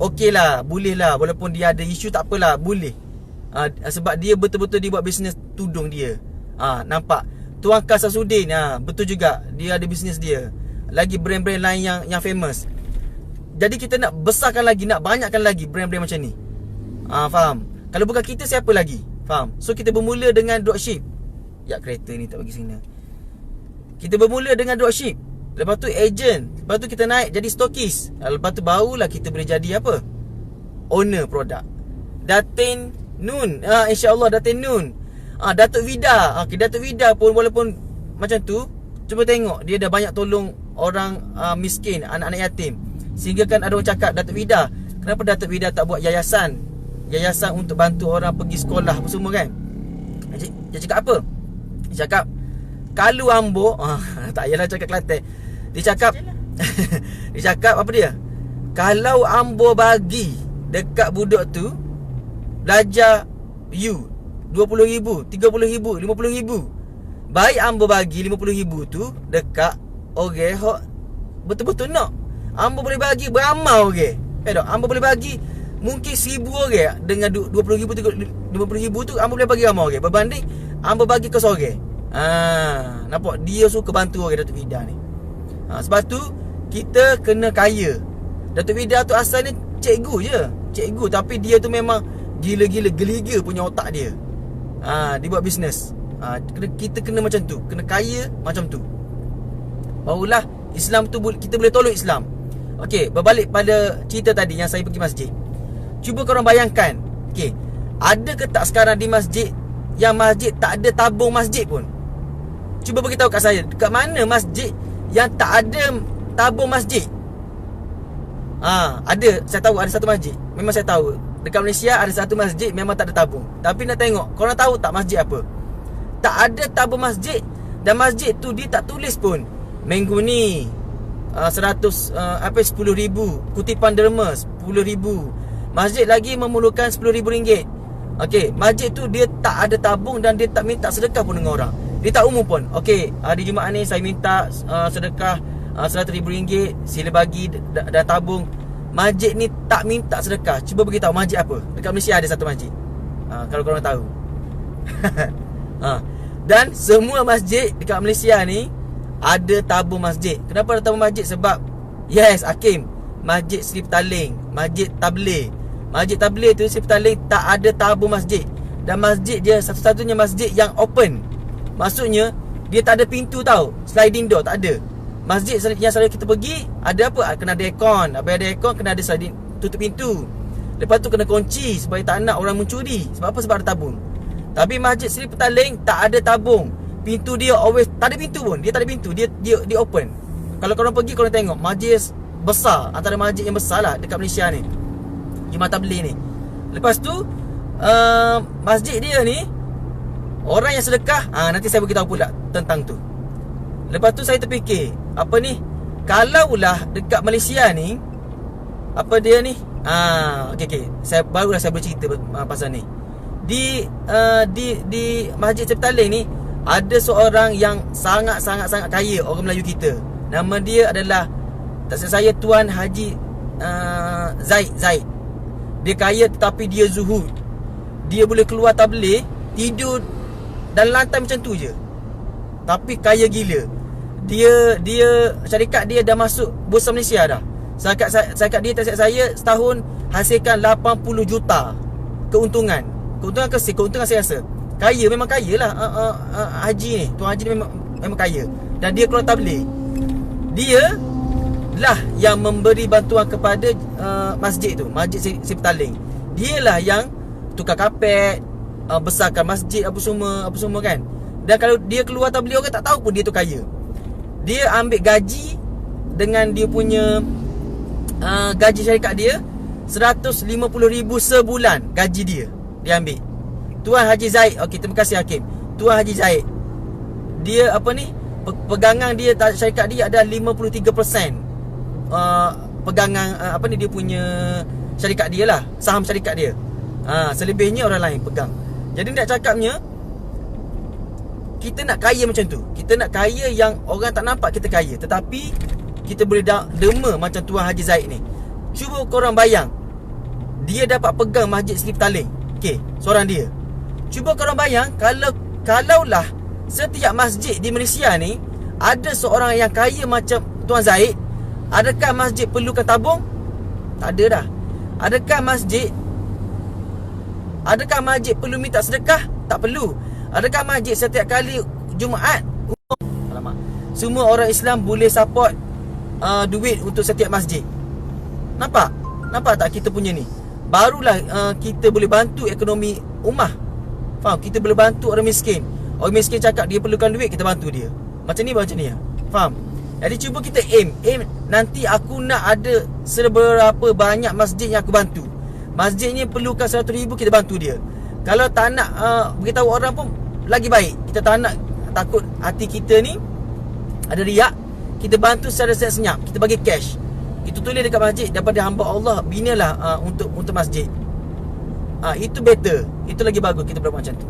okey lah, boleh lah. Walaupun dia ada isu, tak apalah, boleh. Sebab dia betul-betul dia buat bisnes tudung dia. Nampak. Tuan Kasasudin, betul juga, dia ada bisnes dia. Lagi brand-brand lain yang famous. Jadi kita nak besarkan lagi, nak banyakkan lagi brand-brand macam ni. Faham? Kalau bukan kita, siapa lagi? Faham? So kita bermula dengan dropship. Ya, kereta ni tak bagi signal. Kita bermula dengan dropship, lepas tu agent, lepas tu kita naik jadi stokis, lepas tu barulah kita boleh jadi apa? Owner produk. Datin Nun, insya-Allah Datin Nun. Datuk Vida. Datuk Vida pun walaupun macam tu, cuba tengok dia dah banyak tolong orang miskin, anak-anak yatim. Sehingga kan ada orang cakap, Datuk Vida, kenapa Datuk Vida tak buat yayasan untuk bantu orang pergi sekolah apa semua kan? Dia cakap apa? Dia cakap kalau Ambo tak payahlah cakap Kelantan. Dia cakap dia cakap apa dia? Kalau Ambo bagi dekat budak tu belajar you RM20,000, RM30,000, RM50,000, baik Ambo bagi RM50,000 tu dekat orang hok betul-betul nak. Ambo boleh bagi beramal orang. Tak? Ambo boleh bagi mungkin 1,000 orang dengan RM20,000, RM50,000 tu Ambo boleh bagi ramai orang berbanding Ambo bagi ke seorang. Nampak dia suka bantu orang Datuk Vida ni. Sebab tu kita kena kaya. Datuk Vida tu asalnya cikgu je. Cikgu, tapi dia tu memang gila-gila geliga punya otak dia. Dia buat bisnes. Kita kena macam tu, kena kaya macam tu. Barulah Islam tu kita boleh tolong Islam. Okey, berbalik pada cerita tadi yang saya pergi masjid. Cuba korang bayangkan, okey, ada ke tak sekarang di masjid yang masjid tak ada tabung masjid pun? Cuba beritahu kat saya, dekat mana masjid yang tak ada tabung masjid? Ada, saya tahu ada satu masjid. Memang saya tahu. Dekat Malaysia ada satu masjid memang tak ada tabung. Tapi nak tengok, korang tahu tak masjid apa? Tak ada tabung masjid. Dan masjid tu dia tak tulis pun minggu ni 10,000 kutipan derma RM10,000. Masjid lagi memerlukan RM10,000. Okey, masjid tu dia tak ada tabung dan dia tak minta sedekah pun dengan orang. Dia tak umum pun. Okey, hari Jumaat ni saya minta sedekah RM100,000, sila bagi dah tabung. Masjid ni tak minta sedekah. Cuba beritahu masjid apa? Dekat Malaysia ada satu masjid. Kalau korang tahu. Dan semua masjid dekat Malaysia ni ada tabung masjid. Kenapa ada tabung masjid? Sebab yes, Hakim, Masjid Seri Petaling, Masjid Tabligh. Masjid Tabligh tu Seri Petaling tak ada tabung masjid. Dan masjid dia satu-satunya masjid yang open. Maksudnya dia tak ada pintu tau, sliding door tak ada. Masjid yang selalu kita pergi ada apa? Kena ada aircon. Apa ada aircon kena ada sliding, tutup pintu. Lepas tu kena kunci supaya tak nak orang mencuri. Sebab apa? Sebab ada tabung. Tapi Masjid Seri Petaling tak ada tabung. Pintu dia always tak ada pintu pun. Dia tak ada pintu. Dia open. Kalau korang pergi korang tengok masjid besar, antara masjid yang besar lah dekat Malaysia ni, Jumaat Tabligh ni. Lepas tu masjid dia ni, orang yang sedekah, nanti saya beritahu pula tentang tu. Lepas tu saya terfikir, apa ni, kalaulah dekat Malaysia ni, apa dia ni, okey, saya barulah saya bercerita pasal ni. Di Masjid Seri Petaling ni ada seorang yang sangat kaya, orang Melayu kita. Nama dia adalah, tak silap saya, Tuan Haji Zaid. Dia kaya tetapi dia zuhud. Dia boleh keluar tabligh, tidur dalam lantai macam tu je. Tapi kaya gila. Dia syarikat dia dah masuk Bursa Malaysia dah. Syarikat dia, tak silap saya, setahun hasilkan 80 juta keuntungan. Keuntungan saya rasa. Kaya, memang kaya lah. Haji ni, Tuan Haji ni memang kaya. Dan dia keluar tabligh. Dia lah yang memberi bantuan kepada masjid tu, Masjid Seri Petaling. Dia lah yang tukar kapet, besarkan masjid apa semua kan. Dan kalau dia keluar tabligh, orang tak tahu pun dia tu kaya. Dia ambil gaji dengan dia punya gaji syarikat dia RM150,000 sebulan. Gaji dia ambil. Tuan Haji Zaid. Okey, terima kasih Hakim. Tuan Haji Zaid, dia apa ni, pegangan dia syarikat dia ada 53% pegangan apa ni, dia punya syarikat dia lah, saham syarikat dia. Selebihnya orang lain pegang. Jadi nak cakapnya, kita nak kaya macam tu. Kita nak kaya yang orang tak nampak kita kaya, tetapi kita boleh derma macam Tuan Haji Zaid ni. Cuba korang bayang, dia dapat pegang Masjid Seri Petaling. Okey, seorang dia. Cuba korang bayang, kalaulah setiap masjid di Malaysia ni ada seorang yang kaya macam Tuan Zaid, adakah masjid perlukan tabung? Tak ada dah. Adakah masjid perlu minta sedekah? Tak perlu. Adakah masjid setiap kali Jumaat, semua orang Islam boleh support duit untuk setiap masjid? Nampak tak kita punya ni? Barulah kita boleh bantu ekonomi ummah. Faham? Kita boleh bantu orang miskin. Orang miskin cakap dia perlukan duit, kita bantu dia. Macam ni macam ni. Faham? Jadi cuba kita aim nanti aku nak ada seberapa banyak masjid yang aku bantu. Masjid ni perlukan 100,000, kita bantu dia. Kalau tak nak beritahu orang pun lagi baik. Kita tak nak takut hati kita ni ada riak. Kita bantu secara senyap, kita bagi cash. Itu tulis dekat masjid, daripada hamba Allah binalah untuk masjid. Itu better. Itu lagi bagus kita buat macam tu.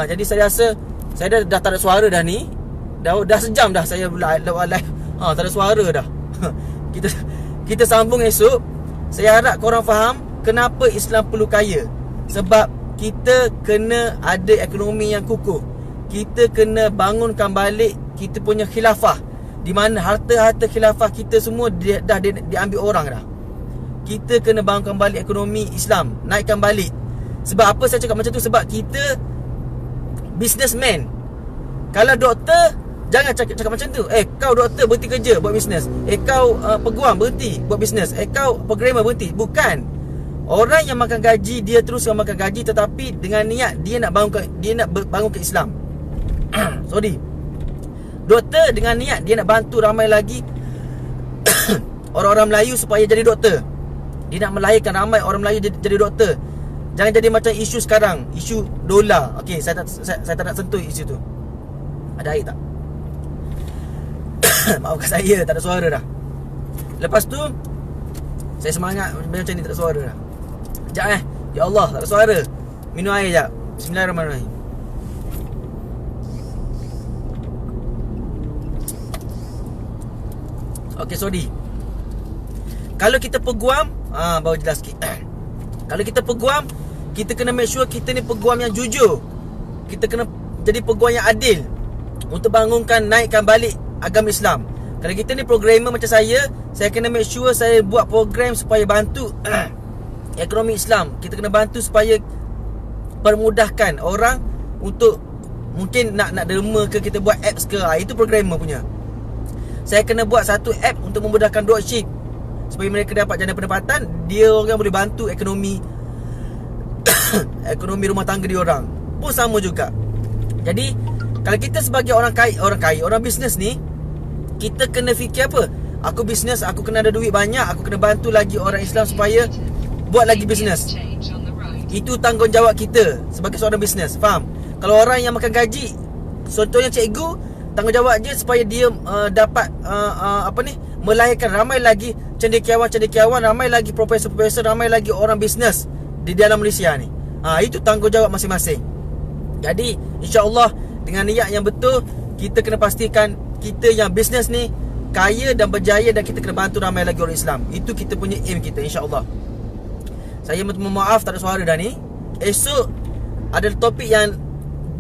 Jadi saya rasa saya dah tak ada suara dah ni. Dah sejam dah saya live. Tak ada suara dah. Kita sambung esok. Saya harap korang faham kenapa Islam perlu kaya. Sebab kita kena ada ekonomi yang kukuh. Kita kena bangunkan balik kita punya khilafah, di mana harta-harta khilafah kita semua dah diambil orang dah. Kita kena bangunkan balik ekonomi Islam, naikkan balik. Sebab apa saya cakap macam tu? Sebab kita businessman. Kalau doktor, jangan cakap macam tu. Kau doktor berhenti kerja buat bisnes. Kau peguam berhenti buat bisnes. Kau programmer berhenti. Bukan. Orang yang makan gaji, dia terus makan gaji, tetapi dengan niat dia nak bangunkan Islam. Sorry. Doktor dengan niat dia nak bantu ramai lagi orang-orang Melayu supaya jadi doktor. Dia nak melahirkan ramai orang Melayu jadi doktor. Jangan jadi macam isu sekarang, isu dolar. Okey, saya tak nak sentuh isu tu. Ada air tak? Maafkan saya, tak ada suara dah. Lepas tu saya semangat macam ni, tak ada suara dah. Sekejap Ya Allah, tak ada suara. Minum air sekejap. Bismillahirrahmanirrahim. Okey, sorry. Kalau kita peguam, baru jelas sikit. Kalau kita peguam, kita kena make sure kita ni peguam yang jujur. Kita kena jadi peguam yang adil untuk bangunkan, naikkan balik agama Islam. Kalau kita ni programmer macam saya kena make sure saya buat program supaya bantu ekonomi Islam. Kita kena bantu supaya permudahkan orang untuk mungkin nak derma ke, kita buat apps ke. Itu programmer punya. Saya kena buat satu app untuk memudahkan dropship supaya mereka dapat jana pendapatan. Dia orang boleh bantu ekonomi ekonomi rumah tangga dia orang pun sama juga. Jadi kalau kita sebagai orang bisnes ni, kita kena fikir apa? Aku bisnes, aku kena ada duit banyak, aku kena bantu lagi orang Islam supaya buat lagi bisnes. Itu tanggungjawab kita sebagai seorang bisnes. Faham? Kalau orang yang makan gaji, contohnya cikgu, tanggungjawab dia supaya dia dapat melahirkan ramai lagi cendekiawan, ramai lagi profesor, ramai lagi orang bisnes di dalam Malaysia ni. Itu tanggungjawab masing-masing. Jadi insya-Allah dengan niat yang betul, kita kena pastikan kita yang bisnes ni kaya dan berjaya, dan kita kena bantu ramai lagi orang Islam. Itu kita punya aim kita, insya-Allah. Saya minta maaf tak ada suara dah ni. Esok ada topik yang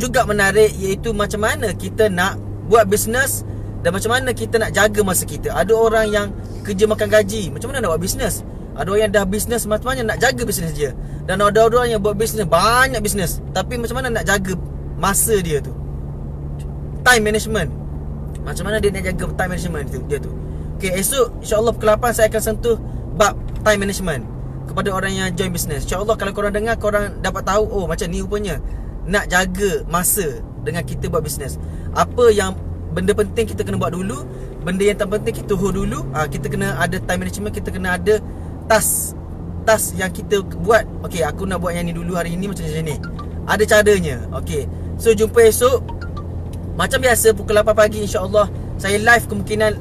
juga menarik, iaitu macam mana kita nak buat bisnes dan macam mana kita nak jaga masa kita. Ada orang yang kerja makan gaji, macam mana nak buat bisnes? Ada orang yang dah bisnes, macam mana nak jaga bisnes dia? Dan ada orang yang buat bisnes, banyak bisnes, tapi macam mana nak jaga masa dia tu? Time management. Macam mana dia nak jaga time management dia tu? Okay, esok insya-Allah pukul 8 saya akan sentuh bab time management kepada orang yang join bisnes. InsyaAllah kalau korang dengar, korang dapat tahu, oh macam ni rupanya nak jaga masa dengan kita buat bisnes. Apa yang benda penting kita kena buat dulu, benda yang tak penting kita hold dulu. Kita kena ada time management, kita kena ada task yang kita buat. Okay, aku nak buat yang ni dulu hari ni, macam ni. Ada caranya. Okay, so jumpa esok macam biasa pukul 8 pagi insya-Allah. Saya live kemungkinan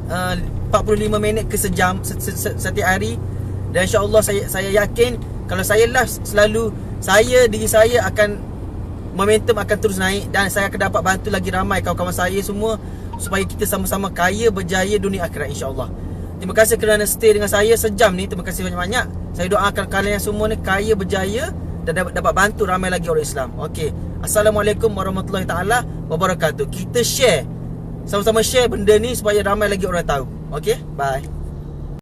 45 minit ke sejam setiap hari. Dan insya-Allah saya yakin kalau saya live selalu, diri saya akan, momentum akan terus naik, dan saya akan dapat bantu lagi ramai kawan-kawan saya semua supaya kita sama-sama kaya, berjaya dunia akhirat, insya-Allah. Terima kasih kerana stay dengan saya sejam ni. Terima kasih banyak-banyak. Saya doakan kalian semua ni kaya, berjaya dan dapat bantu ramai lagi orang Islam. Okey. Assalamualaikum warahmatullahi taala wabarakatuh. Kita share, sama-sama share benda ni supaya ramai lagi orang tahu. Okey? Bye.